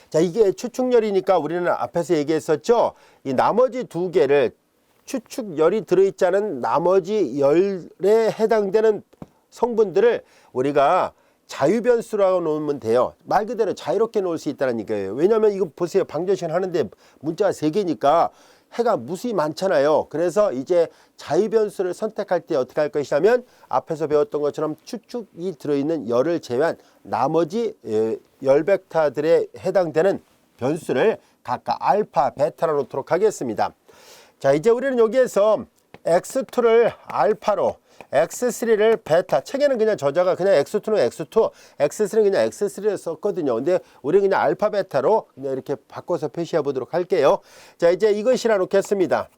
자, 이게 추축열이니까 우리는 앞에서 얘기했었죠. 이 나머지 두 개를 추축열이 들어있지 않은 나머지 열에 해당되는 성분들을 우리가 자유변수라고 놓으면 돼요. 말 그대로 자유롭게 놓을 수 있다는 얘기예요. 왜냐하면 이거 보세요. 방정식 하는데 문자가 3개니까 해가 무수히 많잖아요. 그래서 이제 자유변수를 선택할 때 어떻게 할 것이냐면 앞에서 배웠던 것처럼 추측이 들어있는 열을 제외한 나머지 열 벡터들에 해당되는 변수를 각각 알파, 베타로 놓도록 하겠습니다. 자, 이제 우리는 여기에서 x2를 알파로, x3를 베타. 책에는 그냥 저자가 그냥 x2는 x2, x3는 그냥 x3를 썼거든요. 근데 우리는 그냥 알파, 베타로 그냥 이렇게 바꿔서 표시해 보도록 할게요. 자, 이제 이것이라 놓겠습니다.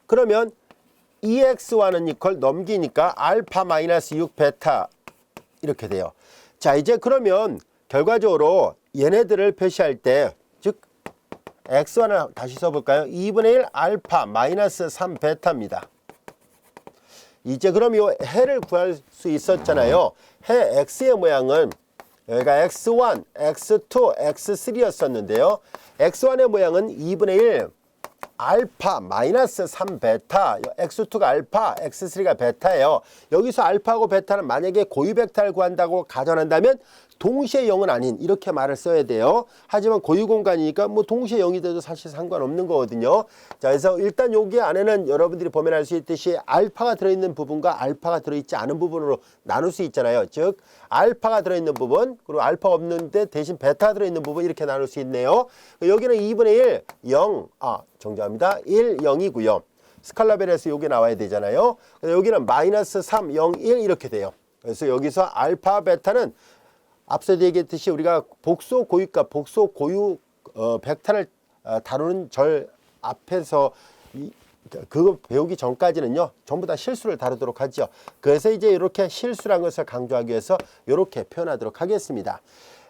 그러면 2x와는 이퀄 넘기니까 알파 마이너스 6 베타 이렇게 돼요. 자, 이제 그러면 결과적으로 얘네들을 표시할 때, 즉 x1을 다시 써볼까요? 2분의 1 알파 마이너스 3 베타입니다. 이제 그럼 이 해를 구할 수 있었잖아요. 해 x의 모양은 여기가 x1, x2, x3였었는데요. x1의 모양은 2분의 1 알파 마이너스 3 베타, x2가 알파, x3가 베타예요. 여기서 알파하고 베타는 만약에 고유 벡터를 구한다고 가정한다면 동시에 0은 아닌 이렇게 말을 써야 돼요. 하지만 고유 공간이니까 뭐 동시에 0이 돼도 사실 상관없는 거거든요. 자, 그래서 일단 여기 안에는 여러분들이 보면 알 수 있듯이 알파가 들어있는 부분과 알파가 들어있지 않은 부분으로 나눌 수 있잖아요. 즉 알파가 들어있는 부분, 그리고 알파 없는데 대신 베타가 들어있는 부분, 이렇게 나눌 수 있네요. 여기는 2분의 1, 0, 정정합니다. 1, 0이고요. 스칼라벨에서 여기 나와야 되잖아요. 여기는 마이너스 3, 0, 1 이렇게 돼요. 그래서 여기서 알파, 베타는 앞서 얘기했듯이 우리가 복소 고유값, 복소 고유 벡터를 다루는 절 앞에서 그거 배우기 전까지는요, 전부 다 실수를 다루도록 하죠. 그래서 이제 이렇게 실수란 것을 강조하기 위해서 이렇게 표현하도록 하겠습니다.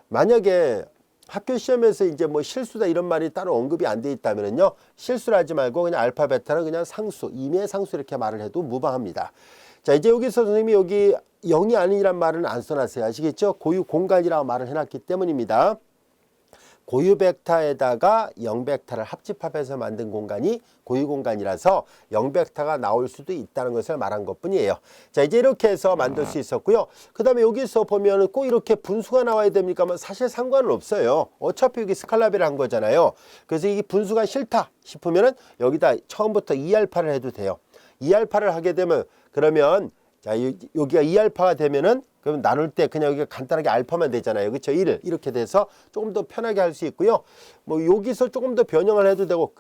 만약에 학교 시험에서 이제 뭐 실수다 이런 말이 따로 언급이 안 돼 있다면요, 실수를 하지 말고 그냥 알파, 베타는 그냥 상수, 임의 상수 이렇게 말을 해도 무방합니다. 자, 이제 여기서 선생님이 여기 0이 아니란 말은 안 써놨어요. 아시겠죠? 고유 공간이라고 말을 해놨기 때문입니다. 고유 벡터에다가 0 벡터를 합집합해서 만든 공간이 고유 공간이라서 0 벡터가 나올 수도 있다는 것을 말한 것뿐이에요. 자, 이제 이렇게 해서 만들 수 있었고요. 그 다음에 여기서 보면 꼭 이렇게 분수가 나와야 됩니까? 사실 상관은 없어요. 어차피 여기 스칼라벨을 한 거잖아요. 그래서 이 분수가 싫다 싶으면은 여기다 처음부터 2알파를 해도 돼요. 2알파를 하게 되면, 그러면 자, 여기가 2알파가 되면은 그럼 나눌 때 그냥 여기가 간단하게 알파만 되잖아요. 그렇죠? 1 이렇게 돼서 조금 더 편하게 할 수 있고요. 뭐 여기서 조금 더 변형을 해도 되고,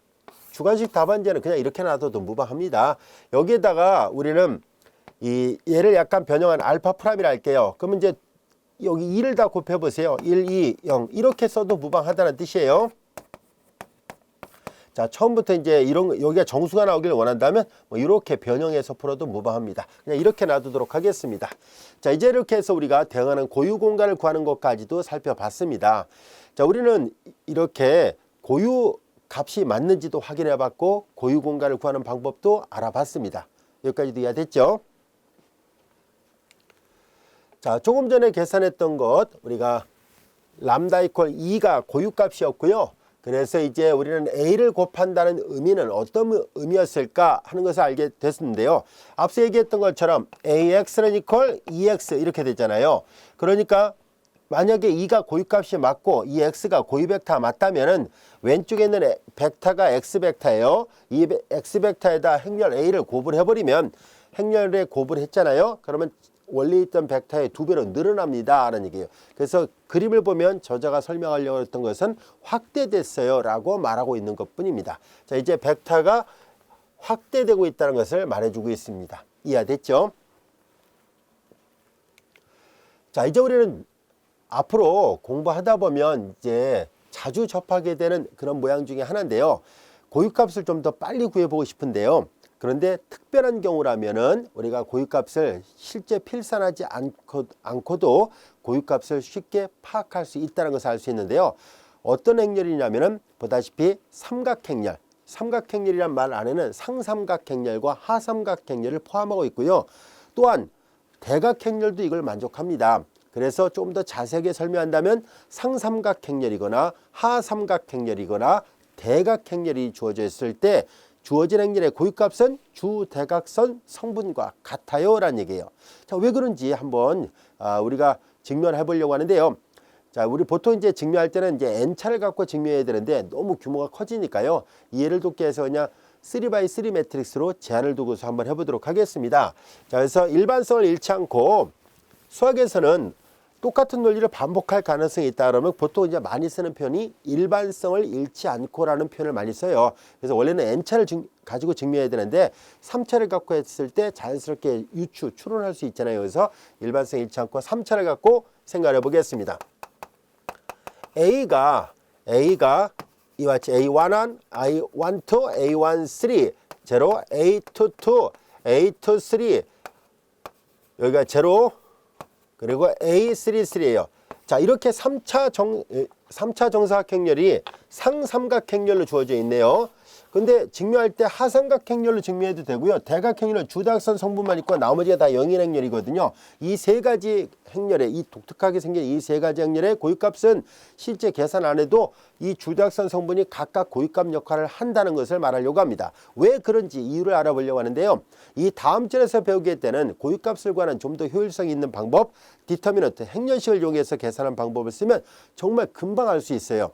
주관식 답안지는 그냥 이렇게 놔둬도 무방합니다. 여기에다가 우리는 얘를 약간 변형한 알파 프라임이라 할게요. 그러면 이제 여기 2를 다 곱해 보세요. 1, 2, 0 이렇게 써도 무방하다는 뜻이에요. 자, 처음부터 이제 이런 여기가 정수가 나오길 원한다면 뭐 이렇게 변형해서 풀어도 무방합니다. 그냥 이렇게 놔두도록 하겠습니다. 자, 이제 이렇게 해서 우리가 대응하는 고유 공간을 구하는 것까지도 살펴봤습니다. 자, 우리는 이렇게 고유 값이 맞는지도 확인해 봤고 고유 공간을 구하는 방법도 알아봤습니다. 여기까지도 이해됐죠? 자, 조금 전에 계산했던 것, 우리가 람다 이퀄 2가 고유 값이었고요. 그래서 이제 우리는 A를 곱한다는 의미는 어떤 의미였을까 하는 것을 알게 됐는데요. 앞서 얘기했던 것처럼 AX는 이퀄 2X 이렇게 되잖아요. 그러니까 만약에 2가 고유값이 맞고 이 X가 고유 벡터가 맞다면은 왼쪽에 있는 벡터가 X 벡터예요. 이 X 벡터에다 행렬 A를 곱을 해버리면, 행렬에 곱을 했잖아요. 그러면 원래 있던 벡터의 2배로 늘어납니다 라는 얘기예요. 그래서 그림을 보면 저자가 설명하려고 했던 것은 확대됐어요 라고 말하고 있는 것 뿐입니다. 자, 이제 벡터가 확대되고 있다는 것을 말해주고 있습니다. 이해됐죠? 자, 이제 우리는 앞으로 공부하다 보면 이제 자주 접하게 되는 그런 모양 중에 하나인데요. 고유값을 좀 더 빨리 구해보고 싶은데요. 그런데 특별한 경우라면은 우리가 고유값을 실제 필산하지 않고도 고유값을 쉽게 파악할 수 있다는 것을 알 수 있는데요. 어떤 행렬이냐면은 보다시피 삼각행렬, 삼각행렬이란 말 안에는 상삼각행렬과 하삼각행렬을 포함하고 있고요. 또한 대각행렬도 이걸 만족합니다. 그래서 좀 더 자세하게 설명한다면 상삼각행렬이거나 하삼각행렬이거나 대각행렬이 주어져 있을 때 주어진 행렬의 고유값은 주대각선 성분과 같아요 라는 얘기예요. 자, 왜 그런지 한번 우리가 증명해 보려고 하는데요. 자, 우리 보통 이제 증명할 때는 이제 n차를 갖고 증명해야 되는데 너무 규모가 커지니까요. 이해를 돕기 위해서 그냥 3x3 매트릭스로 제한을 두고서 한번 해보도록 하겠습니다. 자, 그래서 일반성을 잃지 않고 수학에서는 똑같은 논리를 반복할 가능성이 있다 그러면 보통 이제 많이 쓰는 표현이 일반성을 잃지 않고라는 표현을 많이 써요. 그래서 원래는 n차를 가지고 증명해야 되는데 3차를 갖고 했을 때 자연스럽게 추론할 수 있잖아요. 그래서 일반성 잃지 않고 3차를 갖고 생각해 보겠습니다. A가 이와 같이 A11, I12, A13, 0, A22, A23 여기가 0 그리고 A33예요. 자, 이렇게 3차 정사각형렬이 상삼각형렬로 주어져 있네요. 근데 증명할 때 하삼각형렬로 증명해도 되고요. 대각형렬은 주대각선 성분만 있고 나머지가 다 영인 행렬이거든요. 이 세 가지 행렬의 이 독특하게 생긴 이 세 가지 행렬의 고유값은 실제 계산 안 해도 이 주대각선 성분이 각각 고유값 역할을 한다는 것을 말하려고 합니다. 왜 그런지 이유를 알아보려고 하는데요. 이 다음 절에서 배우게 되는 고유값을 구하는 좀 더 효율성이 있는 방법, 디터미넌트, 행렬식을 이용해서 계산하는 방법을 쓰면 정말 금방 알 수 있어요.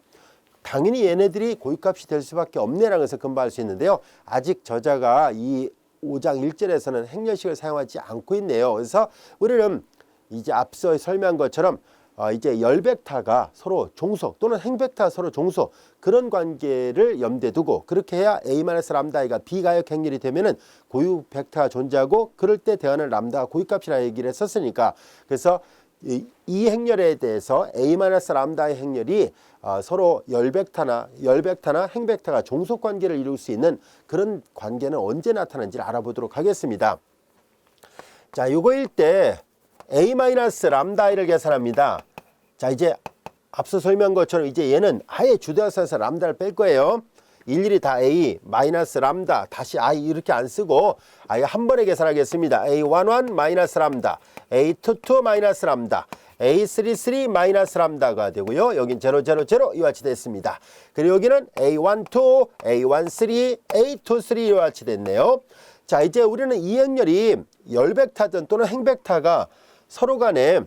당연히 얘네들이 고유값이 될 수밖에 없네라는 것을 금방 알 수 있는데요. 아직 저자가 이 5장 1절에서는 행렬식을 사용하지 않고 있네요. 그래서 우리는 이제 앞서 설명한 것처럼 이제 열벡터가 서로 종속 또는 행벡터가 서로 종속 그런 관계를 염두에 두고 그렇게 해야 A-람다이가 비가역 행렬이 되면은 고유 벡터가 존재하고 그럴 때 대하는 람다가 고유값이라 얘기를 했었으니까 그래서 이 행렬에 대해서 A-람다의 행렬이 서로 열벡터나 행벡터가 종속 관계를 이룰 수 있는 그런 관계는 언제 나타나는지를 알아보도록 하겠습니다. 자, 요거일 때 A-람다이를 계산합니다. 자, 이제 앞서 설명한 것처럼 이제 얘는 아예 주대각선에서 람다를 뺄 거예요. 일일이 다 A 마이너스 람다 다시 I 이렇게 안 쓰고 아예 한 번에 계산하겠습니다. A11 마이너스 람다, A22 마이너스 람다, A33 마이너스 람다가 되고요. 여긴 0, 0, 0 이와 같이 됐습니다. 그리고 여기는 A12, A13, A23 이와 같이 됐네요. 자, 이제 우리는 이 행렬이 열벡터든 또는 행벡터가 서로 간에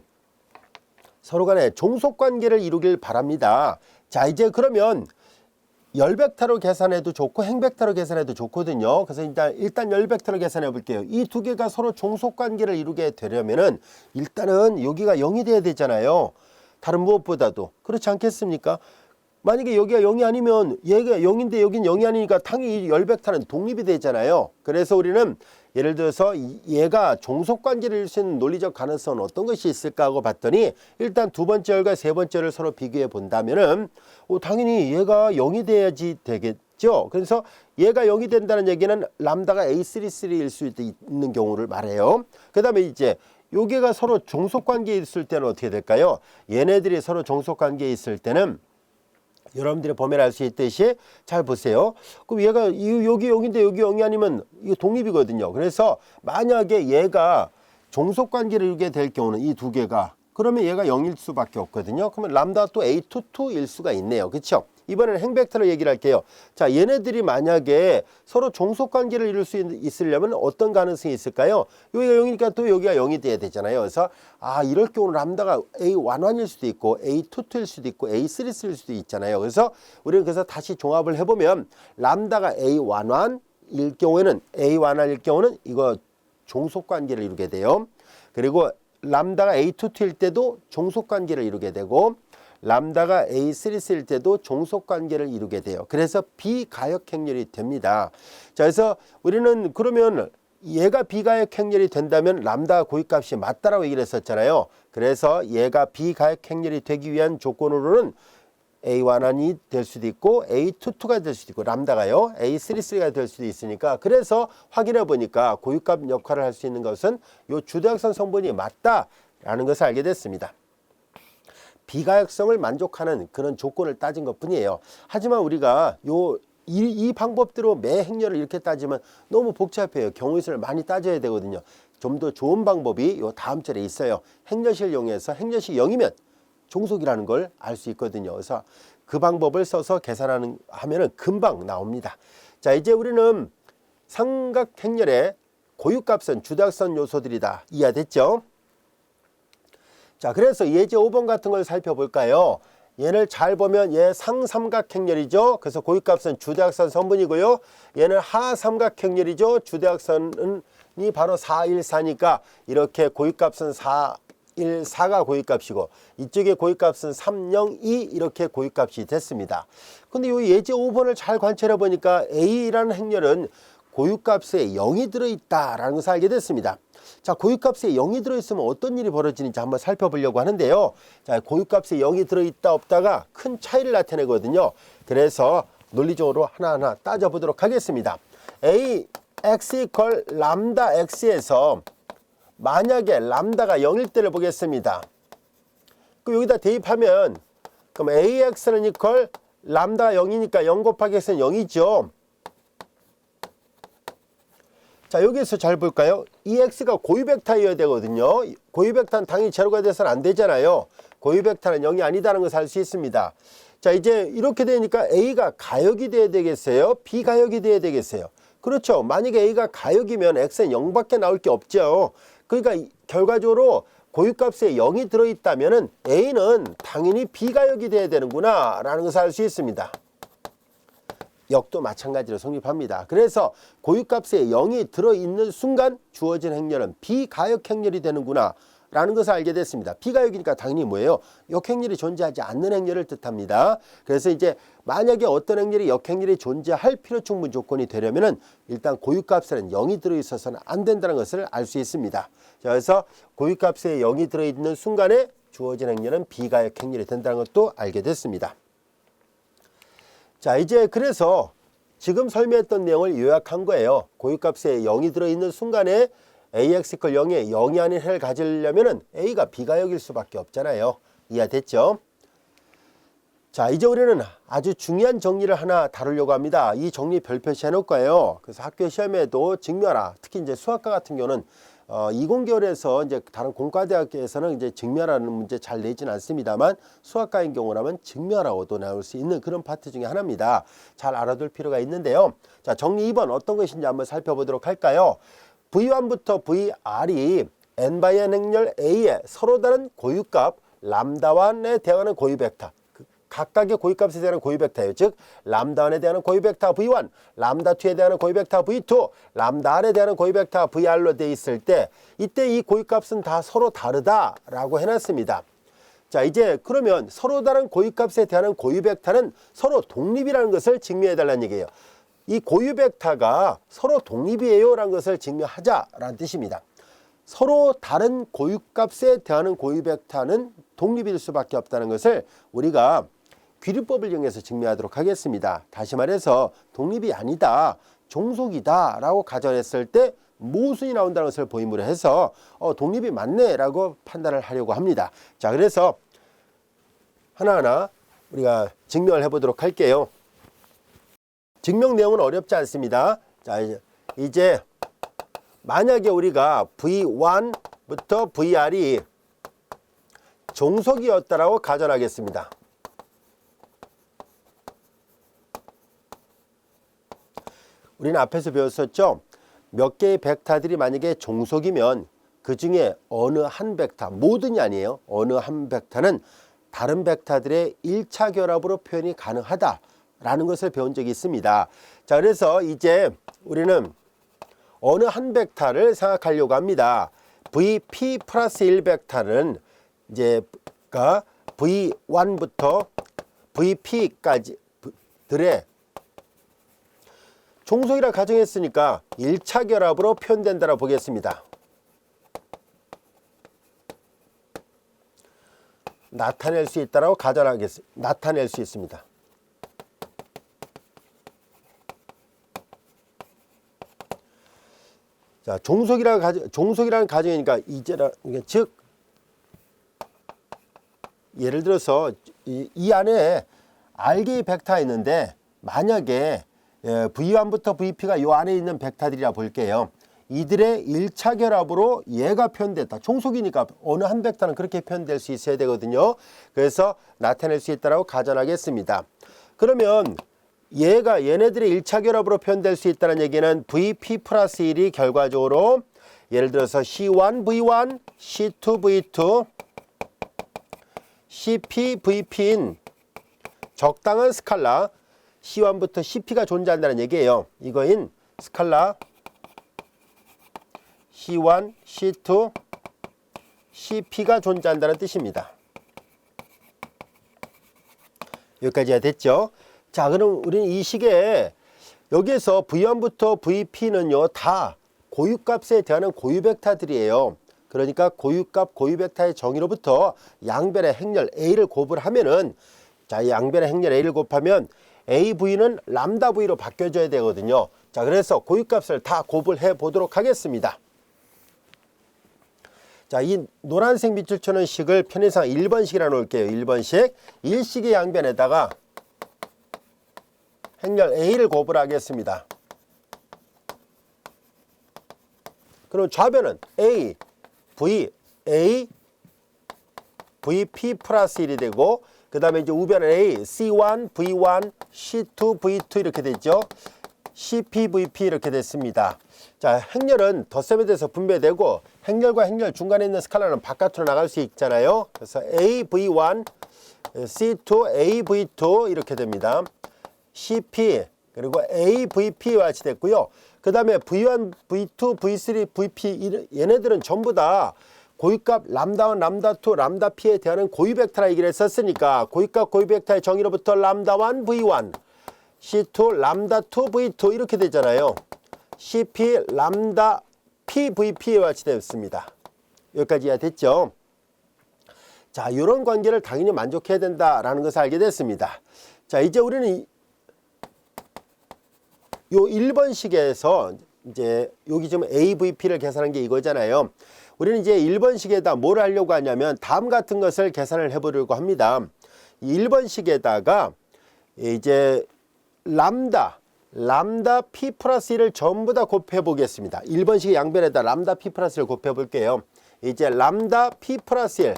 종속관계를 이루길 바랍니다. 자, 이제 그러면 열벡터로 계산해도 좋고 행벡터로 계산해도 좋거든요. 그래서 일단 열벡터로 계산해 볼게요. 이 두 개가 서로 종속관계를 이루게 되려면은 일단은 여기가 0이 돼야 되잖아요. 다른 무엇보다도. 그렇지 않겠습니까? 만약에 여기가 0이 아니면 얘가 0인데 여긴 0이 아니니까 당연히 이 열벡터는 독립이 되잖아요. 그래서 우리는 예를 들어서 얘가 종속관계를 이룰 수 있는 논리적 가능성은 어떤 것이 있을까 하고 봤더니 일단 두 번째 열과 세 번째 열을 서로 비교해 본다면은 당연히 얘가 0이 돼야지 되겠죠. 그래서 얘가 0이 된다는 얘기는 람다가 A33일 수 있는 경우를 말해요. 그 다음에 이제 여기가 서로 종속관계에 있을 때는 어떻게 될까요? 얘네들이 서로 종속관계에 있을 때는 여러분들이 보면 알 수 있듯이 잘 보세요. 그럼 얘가 여기 0인데 여기 0이 아니면 이거 독립이거든요. 그래서 만약에 얘가 종속관계를 이루게 될 경우는 이 두 개가 그러면 얘가 0일 수밖에 없거든요. 그러면 람다 또 A22일 수가 있네요. 그렇죠? 이번에는 행벡터로 얘기를 할게요. 자, 얘네들이 만약에 서로 종속관계를 이룰 수 있으려면 어떤 가능성이 있을까요? 여기가 0이니까 또 여기가 0이 돼야 되잖아요. 그래서 이럴 경우는 람다가 A11일 수도 있고 A22일 수도 있고 A33일 수도 있잖아요. 그래서 우리는 그래서 다시 종합을 해보면 람다가 A11일 경우에는 이거 종속관계를 이루게 돼요. 그리고 람다가 A22일 때도 종속관계를 이루게 되고 람다가 A33일 때도 종속관계를 이루게 돼요. 그래서 비가역 행렬이 됩니다. 자, 그래서 우리는 그러면 얘가 비가역 행렬이 된다면 람다 고유값이 맞다라고 얘기를 했었잖아요. 그래서 얘가 비가역 행렬이 되기 위한 조건으로는 A11이 될 수도 있고 A22가 될 수도 있고 람다가요 A33가 될 수도 있으니까 그래서 확인해 보니까 고유값 역할을 할 수 있는 것은 요 주대각선 성분이 맞다라는 것을 알게 됐습니다. 비가역성을 만족하는 그런 조건을 따진 것 뿐이에요. 하지만 우리가 이 방법대로 매 행렬을 이렇게 따지면 너무 복잡해요. 경우수를 많이 따져야 되거든요. 좀 더 좋은 방법이 요 다음 절에 있어요. 행렬식을 이용해서 행렬식 0이면 종속이라는 걸 알 수 있거든요. 그래서 그 방법을 써서 하면은 금방 나옵니다. 자, 이제 우리는 삼각행렬의 고유값은 주대각선 요소들이다. 이해됐죠? 자, 그래서 예제 5번 같은 걸 살펴볼까요? 얘를 잘 보면 얘 상삼각행렬이죠. 그래서 고유값은 주대각선 선분이고요. 얘는 하삼각행렬이죠. 주대각선이 바로 4, 1, 4니까 이렇게 고유값은 4, 1, 4가 고유값이고 이쪽에 고유값은 3, 0, 2 이렇게 고유값이 됐습니다. 근데 이 예제 5번을 잘 관찰해 보니까 A라는 행렬은 고유값에 0이 들어있다라는 것을 알게 됐습니다. 자, 고유값에 0이 들어있으면 어떤 일이 벌어지는지 한번 살펴보려고 하는데요. 자, 고유값에 0이 들어있다 없다가 큰 차이를 나타내거든요. 그래서 논리적으로 하나하나 따져보도록 하겠습니다. A, x 이퀄 람다 x에서 만약에 람다가 0일 때를 보겠습니다. 그럼 여기다 대입하면 그럼 AX는 이퀄 람다가 0이니까 0 곱하기 x는 0이죠. 자, 여기서 잘 볼까요? 이 x가 고유벡터여야 되거든요. 고유벡터는 당연히 제로가 돼서는 안 되잖아요. 고유벡터는 0이 아니다는 것을 알 수 있습니다. 자, 이제 이렇게 되니까 a가 가역이 돼야 되겠어요? 비가역이 돼야 되겠어요? 그렇죠. 만약에 a가 가역이면 x는 0밖에 나올 게 없죠. 그러니까 결과적으로 고유값에 0이 들어있다면 a는 당연히 비가역이 돼야 되는구나 라는 것을 알 수 있습니다. 역도 마찬가지로 성립합니다. 그래서 고유값에 0이 들어있는 순간 주어진 행렬은 비가역 행렬이 되는구나 라는 것을 알게 됐습니다. 비가역이니까 당연히 뭐예요? 역행렬이 존재하지 않는 행렬을 뜻합니다. 그래서 이제 만약에 어떤 행렬이 역행렬이 존재할 필요 충분 조건이 되려면은 일단 고유값에는 0이 들어있어서는 안 된다는 것을 알 수 있습니다. 자, 그래서 고유값에 0이 들어있는 순간에 주어진 행렬은 비가역 행렬이 된다는 것도 알게 됐습니다. 자, 이제 그래서 지금 설명했던 내용을 요약한 거예요. 고유값에 0이 들어있는 순간에 ax 이퀄 0에 0이 아닌 해를 가지려면 a가 비가역일 수밖에 없잖아요. 이해됐죠? 자, 이제 우리는 아주 중요한 정리를 하나 다루려고 합니다. 이 정리 별 표시해 놓을 거예요. 그래서 학교 시험에도 직면화, 특히 이제 수학과 같은 경우는 이공계열에서 이제 다른 공과대학에서는 이제 직면화라는 문제 잘 내지는 않습니다만 수학과인 경우라면 직면화로도 나올 수 있는 그런 파트 중에 하나입니다. 잘 알아둘 필요가 있는데요. 자, 정리 2번 어떤 것인지 한번 살펴보도록 할까요? V1부터 VR이 n×n 행렬 A의 서로 다른 고유값 람다1에 대항하는 고유벡터, 각각의 고유값에 대한 고유벡터예요. 즉 람다1에 대한 고유벡터 V1, 람다2에 대한 고유벡터 V2, 람다1에 대한 고유벡터 VR로 되어 있을 때 이때 이 고유값은 다 서로 다르다라고 해놨습니다. 자, 이제 그러면 서로 다른 고유값에 대한 고유벡터는 서로 독립이라는 것을 증명해달라는 얘기예요. 이 고유벡터가 서로 독립이에요 라는 것을 증명하자라는 뜻입니다. 서로 다른 고유값에 대하는 고유벡터는 독립일 수밖에 없다는 것을 우리가 귀류법을 이용해서 증명하도록 하겠습니다. 다시 말해서 독립이 아니다, 종속이다 라고 가정했을 때 모순이 나온다는 것을 보임으로 해서 독립이 맞네 라고 판단을 하려고 합니다. 자, 그래서 하나하나 우리가 증명을 해보도록 할게요. 증명 내용은 어렵지 않습니다. 자, 이제 만약에 우리가 V1부터 VR이 종속이었다라고 가정하겠습니다. 우리는 앞에서 배웠었죠. 몇 개의 벡터들이 만약에 종속이면 그 중에 어느 한 벡터, 모든이 아니에요. 어느 한 벡터는 다른 벡터들의 1차 결합으로 표현이 가능하다라는 것을 배운 적이 있습니다. 자, 그래서 이제 우리는 어느 한 벡터를 생각하려고 합니다. VP 플러스 1 벡터는 이제 V1부터 VP까지 들의 종속이라 가정했으니까 1차 결합으로 표현된다고 보겠습니다. 나타낼 수 있다라고 가정하겠습니다. 나타낼 수 있습니다. 자, 종속이라는 가정이니까 즉 예를 들어서 이 안에 R개의 벡터가 있는데 만약에 V1부터 VP가 이 안에 있는 벡터들이라 볼게요. 이들의 1차 결합으로 얘가 표현됐다. 종속이니까 어느 한 벡터는 그렇게 표현될 수 있어야 되거든요. 그래서 나타낼 수 있다고 가정하겠습니다. 그러면 얘네들의 1차 결합으로 표현될 수 있다는 얘기는 VP 플러스 1이 결과적으로 예를 들어서 C1V1, C2V2, CP, VP인 적당한 스칼라 C1부터 CP가 존재한다는 얘기예요. 이거인 스칼라 C1, C2, CP가 존재한다는 뜻입니다. 여기까지가 됐죠. 자, 그럼 우리는 이 식에 여기에서 V1부터 VP는요 다 고유값에 대한 고유 벡터들이에요. 그러니까 고유값, 고유 벡터의 정의로부터 양변의 행렬 A를 곱을 하면은, 자, 이 양변의 행렬 A를 곱하면 AV는 람다 V로 바뀌어져야 되거든요. 자, 그래서 고유값을 다 곱을 해 보도록 하겠습니다. 자, 이 노란색 밑줄 쳐는 식을 편의상 1번식이라 놓을게요. 1번식. 일식의 양변에다가 행렬 A를 곱을 하겠습니다. 그럼 좌변은 A, V, A, VP 플러스 1이 되고, 그 다음에 이제 우변은 A, C1, V1, C2, V2 이렇게 되죠. CP, VP 이렇게 됐습니다. 자, 행렬은 덧셈에 대해서 분배되고 행렬과 행렬 중간에 있는 스칼라는 바깥으로 나갈 수 있잖아요. 그래서 AV1, C2, AV2 이렇게 됩니다. CP 그리고 AVP와 같이 됐고요. 그 다음에 V1, V2, V3, VP 얘네들은 전부 다 고유값 람다1, 람다2, 람다P에 대한 고유 벡터라 얘기를 했었으니까 고유값 고유 벡터의 정의로부터 람다1, V1, C2, 람다2, V2 이렇게 되잖아요. CP, 람다, P, VP와 같이 되었습니다. 여기까지야 됐죠? 자, 이런 관계를 당연히 만족해야 된다라는 것을 알게 됐습니다. 자, 이제 우리는 요 1번식에서 이제 여기 지금 AVP를 계산한 게 이거잖아요. 우리는 이제 1번식에다 뭘 하려고 하냐면 다음 같은 것을 계산을 해보려고 합니다. 이 1번식에다가 이제 람다 P 플러스 1을 전부 다 곱해 보겠습니다. 1번식의 양변에다 람다 P 플러스 1을 곱해 볼게요. 이제 람다 P 플러스 1,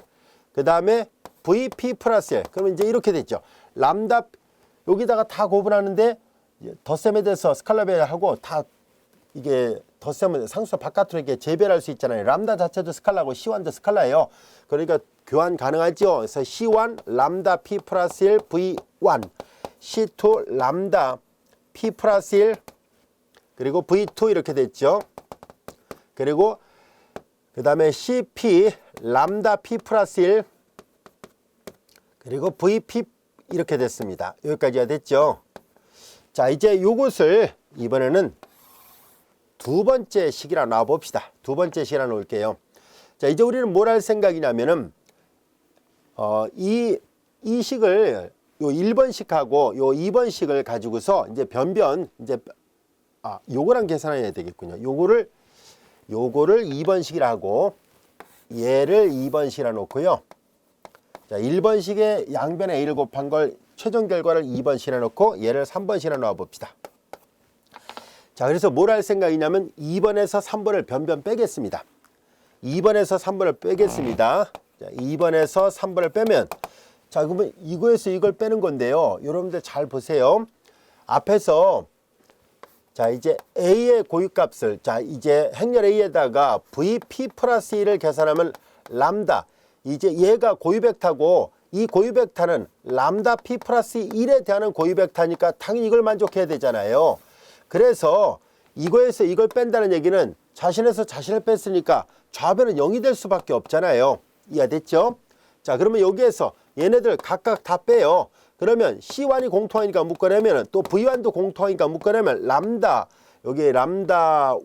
그 다음에 VP 플러스 1. 그러면 이제 이렇게 됐죠. 람다, 여기다가 다 곱을 하는데 덧셈에 대해서 스칼라 배열하고 다 이게 덧셈은 상수가 바깥으로 이렇게 재배할 수 있잖아요. 람다 자체도 스칼라고 C1도 스칼라예요. 그러니까 교환 가능하죠. 그래서 C1 람다 P 플러스 1 V1, C2 람다 P 플러스 1 그리고 V2 이렇게 됐죠. 그리고 그 다음에 CP 람다 P 플러스 1 그리고 VP 이렇게 됐습니다. 여기까지가 됐죠. 자, 이제 요것을 이번에는 두 번째 식이라 놔 봅시다. 두 번째 식이라 놓을게요. 자, 이제 우리는 뭘 할 생각이냐면은 이 식을 요 1번식하고 요 2번식을 가지고서 이제 변변 이제 요거랑 계산해야 되겠군요. 요거를 2번식이라 하고 얘를 2번식이라 놓고요. 자, 1번식에 양변에 A를 곱한 걸 최종 결과를 2번식이라 놓고 얘를 3번식이라 놔 봅시다. 자, 그래서 뭘 할 생각이냐면 2번에서 3번을 변변 빼겠습니다. 2번에서 3번을 빼겠습니다. 자, 2번에서 3번을 빼면, 자, 그러면 이거에서 이걸 빼는 건데요. 여러분들 잘 보세요. 앞에서 자, 이제 A의 고유값을, 자, 이제 행렬 A에다가 VP 플러스 1을 계산하면 람다, 이제 얘가 고유 벡터고 이 고유 벡터는 람다 P 플러스 1에 대한 고유 벡터니까 당연히 이걸 만족해야 되잖아요. 그래서 이거에서 이걸 뺀다는 얘기는 자신에서 자신을 뺐으니까 좌변은 0이 될 수밖에 없잖아요. 이해됐죠? 자, 그러면 여기에서 얘네들 각각 다 빼요. 그러면 C1이 공통하니까 묶어내면 또 V1도 공통하니까 묶어내면 람다, 여기 람다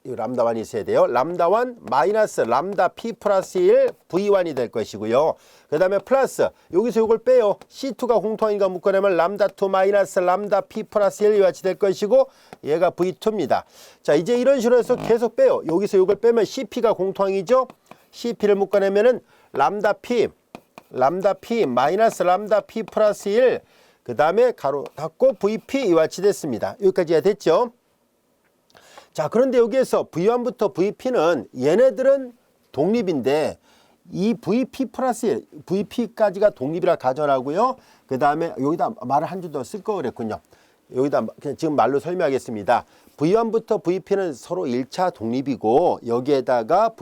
1, 람다 1이 있어야 돼요. 람다 1 마이너스 람다 P 플러스 1 V1이 될 것이고요. 그 다음에 플러스 여기서 이걸 빼요. C2가 공통하니까 묶어내면 람다 2 마이너스 람다 P 플러스 1이 같이 될 것이고 얘가 V2입니다. 자, 이제 이런 식으로 해서 계속 빼요. 여기서 이걸 빼면 CP가 공통이죠. CP를 묶어내면은 람다 P 마이너스 람다 P 플러스 1, 그 다음에 가로 닫고 VP 이와 같이 됐습니다. 여기까지가 됐죠. 자, 그런데 여기에서 V1부터 VP는 얘네들은 독립인데 이 VP 플러스 1, VP까지가 독립이라 가정하고요. 그 다음에 여기다 말을 한 줄 더 쓸 거 그랬군요. 여기다 그냥 지금 말로 설명하겠습니다. V1부터 VP는 서로 1차 독립이고 여기에다가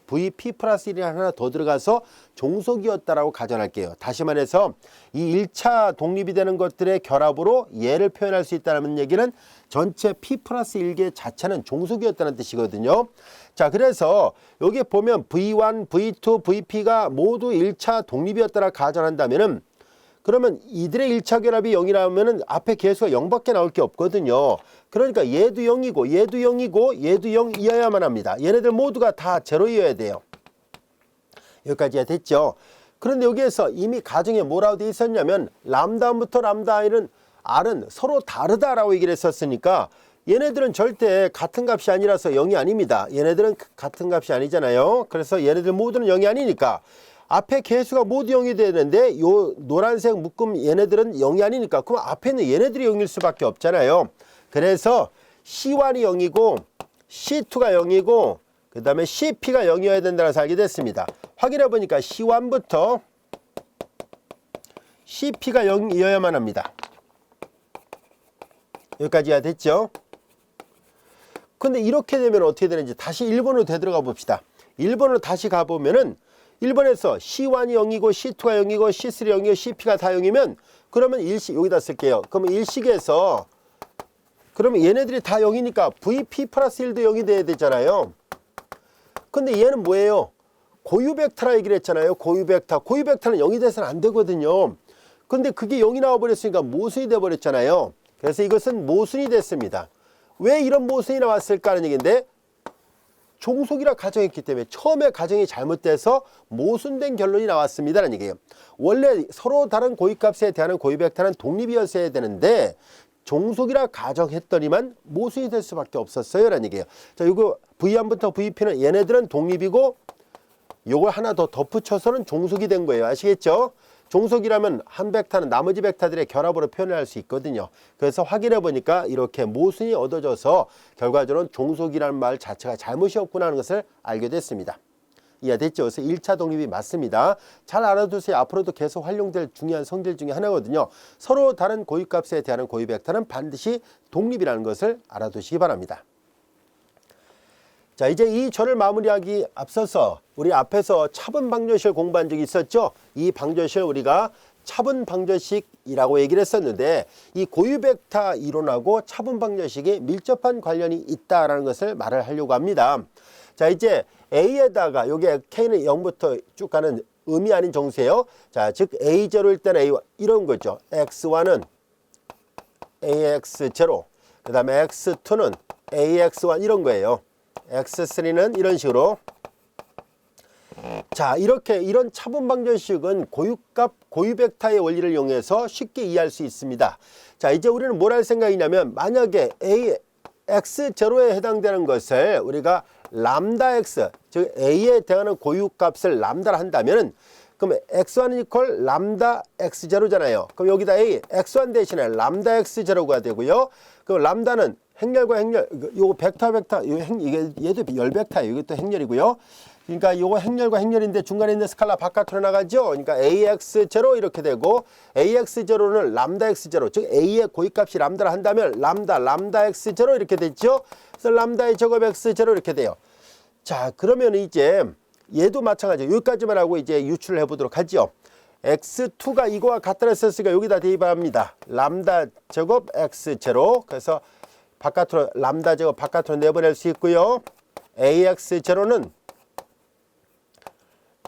VP 플러스 1이 하나 더 들어가서 종속이었다라고 가정할게요. 다시 말해서 이 1차 독립이 되는 것들의 결합으로 얘를 표현할 수 있다는 얘기는 전체 P 플러스 1개 자체는 종속이었다는 뜻이거든요. 자, 그래서 여기 보면 V1, V2, VP가 모두 1차 독립이었다라 가정한다면은 그러면 이들의 1차 결합이 0이라면 앞에 개수가 0밖에 나올 게 없거든요. 그러니까 얘도 0이고 얘도 0이고 얘도 0이어야만 합니다. 얘네들 모두가 다 제로이어야 돼요. 여기까지가 됐죠. 그런데 여기에서 이미 가정에 뭐라고 되어 있었냐면 람다부터 람다 R은 서로 다르다라고 얘기를 했었으니까 얘네들은 절대 같은 값이 아니라서 0이 아닙니다. 얘네들은 같은 값이 아니잖아요. 그래서 얘네들 모두는 0이 아니니까 앞에 개수가 모두 0이 되는데 요 노란색 묶음 얘네들은 0이 아니니까 그럼 앞에 있는 얘네들이 0일 수밖에 없잖아요. 그래서 C1이 0이고 C2가 0이고 그 다음에 CP가 0이어야 된다는 것을 알게 됐습니다. 확인해 보니까 C1부터 CP가 0이어야만 합니다. 여기까지가 됐죠. 근데 이렇게 되면 어떻게 되는지 다시 1번으로 되돌아가 봅시다. 1번으로 다시 가보면은 1번에서 C1이 0이고 C2가 0이고 C3 0이고 CP가 다 0이면 그러면 일식 여기다 쓸게요. 그러면 일식에서 그러면 얘네들이 다 0이니까 VP 플러스 1도 0이 돼야 되잖아요. 근데 얘는 뭐예요? 고유 벡터라 얘기를 했잖아요. 고유 벡터. 고유 벡터는 0이 돼서는 안 되거든요. 근데 그게 0이 나와버렸으니까 모순이 돼버렸잖아요. 그래서 이것은 모순이 됐습니다. 왜 이런 모순이 나왔을까 하는 얘기인데 종속이라 가정했기 때문에 처음에 가정이 잘못돼서 모순된 결론이 나왔습니다라는 얘기예요. 원래 서로 다른 고유값에 대한 고유 벡터는 독립이었어야 되는데 종속이라 가정했더니만 모순이 될 수밖에 없었어요 라는 얘기예요. 자, 이거 V1부터 VP는 얘네들은 독립이고 요걸 하나 더 덧붙여서는 종속이 된 거예요. 아시겠죠? 종속이라면 한 벡터는 나머지 벡터들의 결합으로 표현할 수 있거든요. 그래서 확인해 보니까 이렇게 모순이 얻어져서 결과적으로는 종속이라는 말 자체가 잘못이었구나 하는 것을 알게 됐습니다. 이해됐죠? 그래서 1차 독립이 맞습니다. 잘 알아두세요. 앞으로도 계속 활용될 중요한 성질 중에 하나거든요. 서로 다른 고유값에 대한 고유 벡터는 반드시 독립이라는 것을 알아두시기 바랍니다. 자, 이제 이 절을 마무리하기 앞서서 우리 앞에서 차분 방정식을 공부한 적이 있었죠. 이 방정식을 우리가 차분 방정식이라고 얘기를 했었는데 이 고유 벡터 이론하고 차분 방정식이 밀접한 관련이 있다라는 것을 말을 하려고 합니다. 자, 이제 A에다가 여기에 K는 0부터 쭉 가는 의미 아닌 정수예요. 자, 즉 A0일 때는 A1 이런 거죠. X1은 AX0, 그 다음에 X2는 AX1 이런 거예요. X3는 이런 식으로. 자, 이렇게 이런 차분 방정식은 고유값 고유 벡터의 원리를 이용해서 쉽게 이해할 수 있습니다. 자, 이제 우리는 뭘 할 생각이냐면 만약에 X0에 해당되는 것을 우리가 람다 X, 즉 A에 대한 고유값을 람다를 한다면 그럼 X1 이퀄 람다 X0잖아요. 그럼 여기다 A, X1 대신에 람다 X0가 되고요. 그럼 람다는 행렬과 행렬, 요거 벡터, 이게 얘도 열 벡터예요. 이것도 행렬이고요. 그러니까 요거 행렬과 행렬인데 중간에 있는 스칼라 바깥으로 나가죠. 그러니까 AX0 이렇게 되고 AX0는 람다 X0, 즉 A의 고유값이 람다를 한다면 람다 X0 이렇게 됐죠. 그래서 람다의 제곱 X0 이렇게 돼요. 자, 그러면 이제 얘도 마찬가지예요. 여기까지만 하고 이제 유출을 해보도록 하죠. X2가 이거와 같다고 했으니까 여기다 대입합니다. 람다 제곱 X0. 그래서 바깥으로 람다 제곱 바깥으로 내보낼 수 있고요. AX0는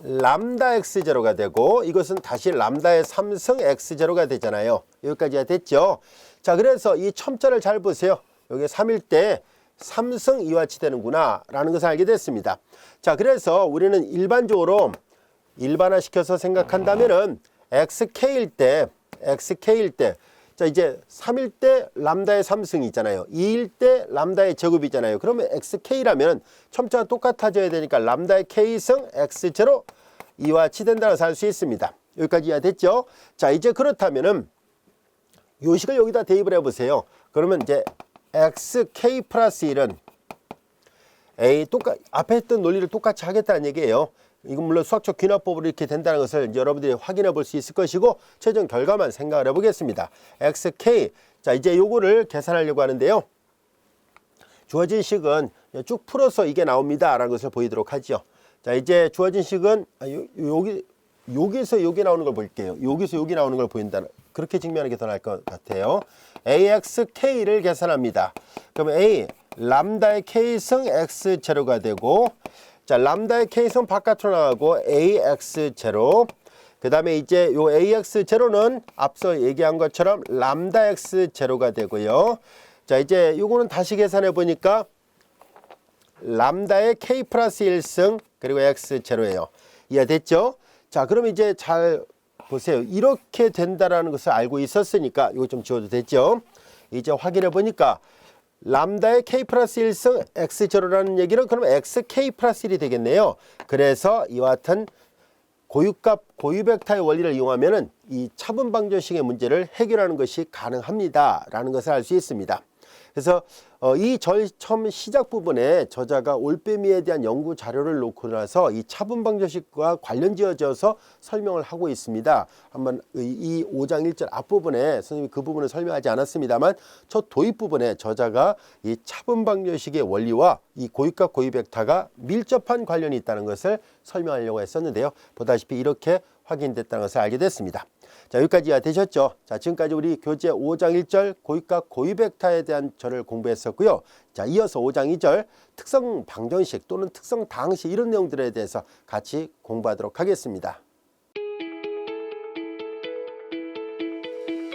람다 X0가 되고 이것은 다시 람다의 3승 X0가 되잖아요. 여기까지가 됐죠. 자, 그래서 이 첨자를 잘 보세요. 여기 3일 때 3승 이와치 되는구나 라는 것을 알게 됐습니다. 자, 그래서 우리는 일반적으로 일반화시켜서 생각한다면은 XK일 때 자, 이제 3일 때 람다의 3승이 있잖아요. 2일 때 람다의 제곱이잖아요. 그러면 XK라면 첨자가 똑같아져야 되니까 람다의 K승 X0 이와치 된다고 할 수 있습니다. 여기까지 이해됐죠? 자, 이제 그렇다면은 요식을 여기다 대입을 해보세요. 그러면 이제 XK 플러스 1은 앞에 했던 논리를 똑같이 하겠다는 얘기예요. 이건 물론 수학적 귀납법으로 이렇게 된다는 것을 이제 여러분들이 확인해 볼 수 있을 것이고 최종 결과만 생각을 해보겠습니다. XK, 자, 이제 요거를 계산하려고 하는데요. 주어진 식은 쭉 풀어서 이게 나옵니다 라는 것을 보이도록 하죠. 자, 이제 주어진 식은 여기서 여기 나오는 걸 볼게요. 여기서 여기 나오는 걸 보인다. 그렇게 증명하는 게 더 나을 것 같아요. AXK를 계산합니다. 그럼 A 람다의 K승 X0가 되고, 자, 람다의 K승 바깥으로 나가고 AX0. 그 다음에 이제 요 AX0는 앞서 얘기한 것처럼 람다 X0가 되고요. 자, 이제 요거는 다시 계산해 보니까 람다의 K 플러스 1승 그리고 X0예요. 이해됐죠? 자, 그럼 이제 잘 보세요. 이렇게 된다라는 것을 알고 있었으니까 이거 좀 지워도 됐죠? 이제 확인해 보니까 람다의 K 플러스 1승 X0라는 얘기는 그럼 XK 플러스 1이 되겠네요. 그래서 이와 같은 고유값, 고유벡터의 원리를 이용하면은 이 차분 방정식의 문제를 해결하는 것이 가능합니다. 라는 것을 알 수 있습니다. 그래서 이 처음 시작 부분에 저자가 올빼미에 대한 연구 자료를 놓고 나서 이 차분 방정식과 관련 지어져서 설명을 하고 있습니다. 한번 이 5장 1절 앞부분에 선생님이 그 부분을 설명하지 않았습니다만 첫 도입 부분에 저자가 이 차분 방정식의 원리와 이 고유값 고유벡터가 밀접한 관련이 있다는 것을 설명하려고 했었는데요. 보다시피 이렇게 확인됐다는 것을 알게 됐습니다. 자, 여기까지 이해되셨죠? 자, 지금까지 우리 교재 5장 1절 고유값 고유벡터에 대한 절을 공부했었고요. 자, 이어서 5장 2절 특성 방정식 또는 특성 다항식 이런 내용들에 대해서 같이 공부하도록 하겠습니다.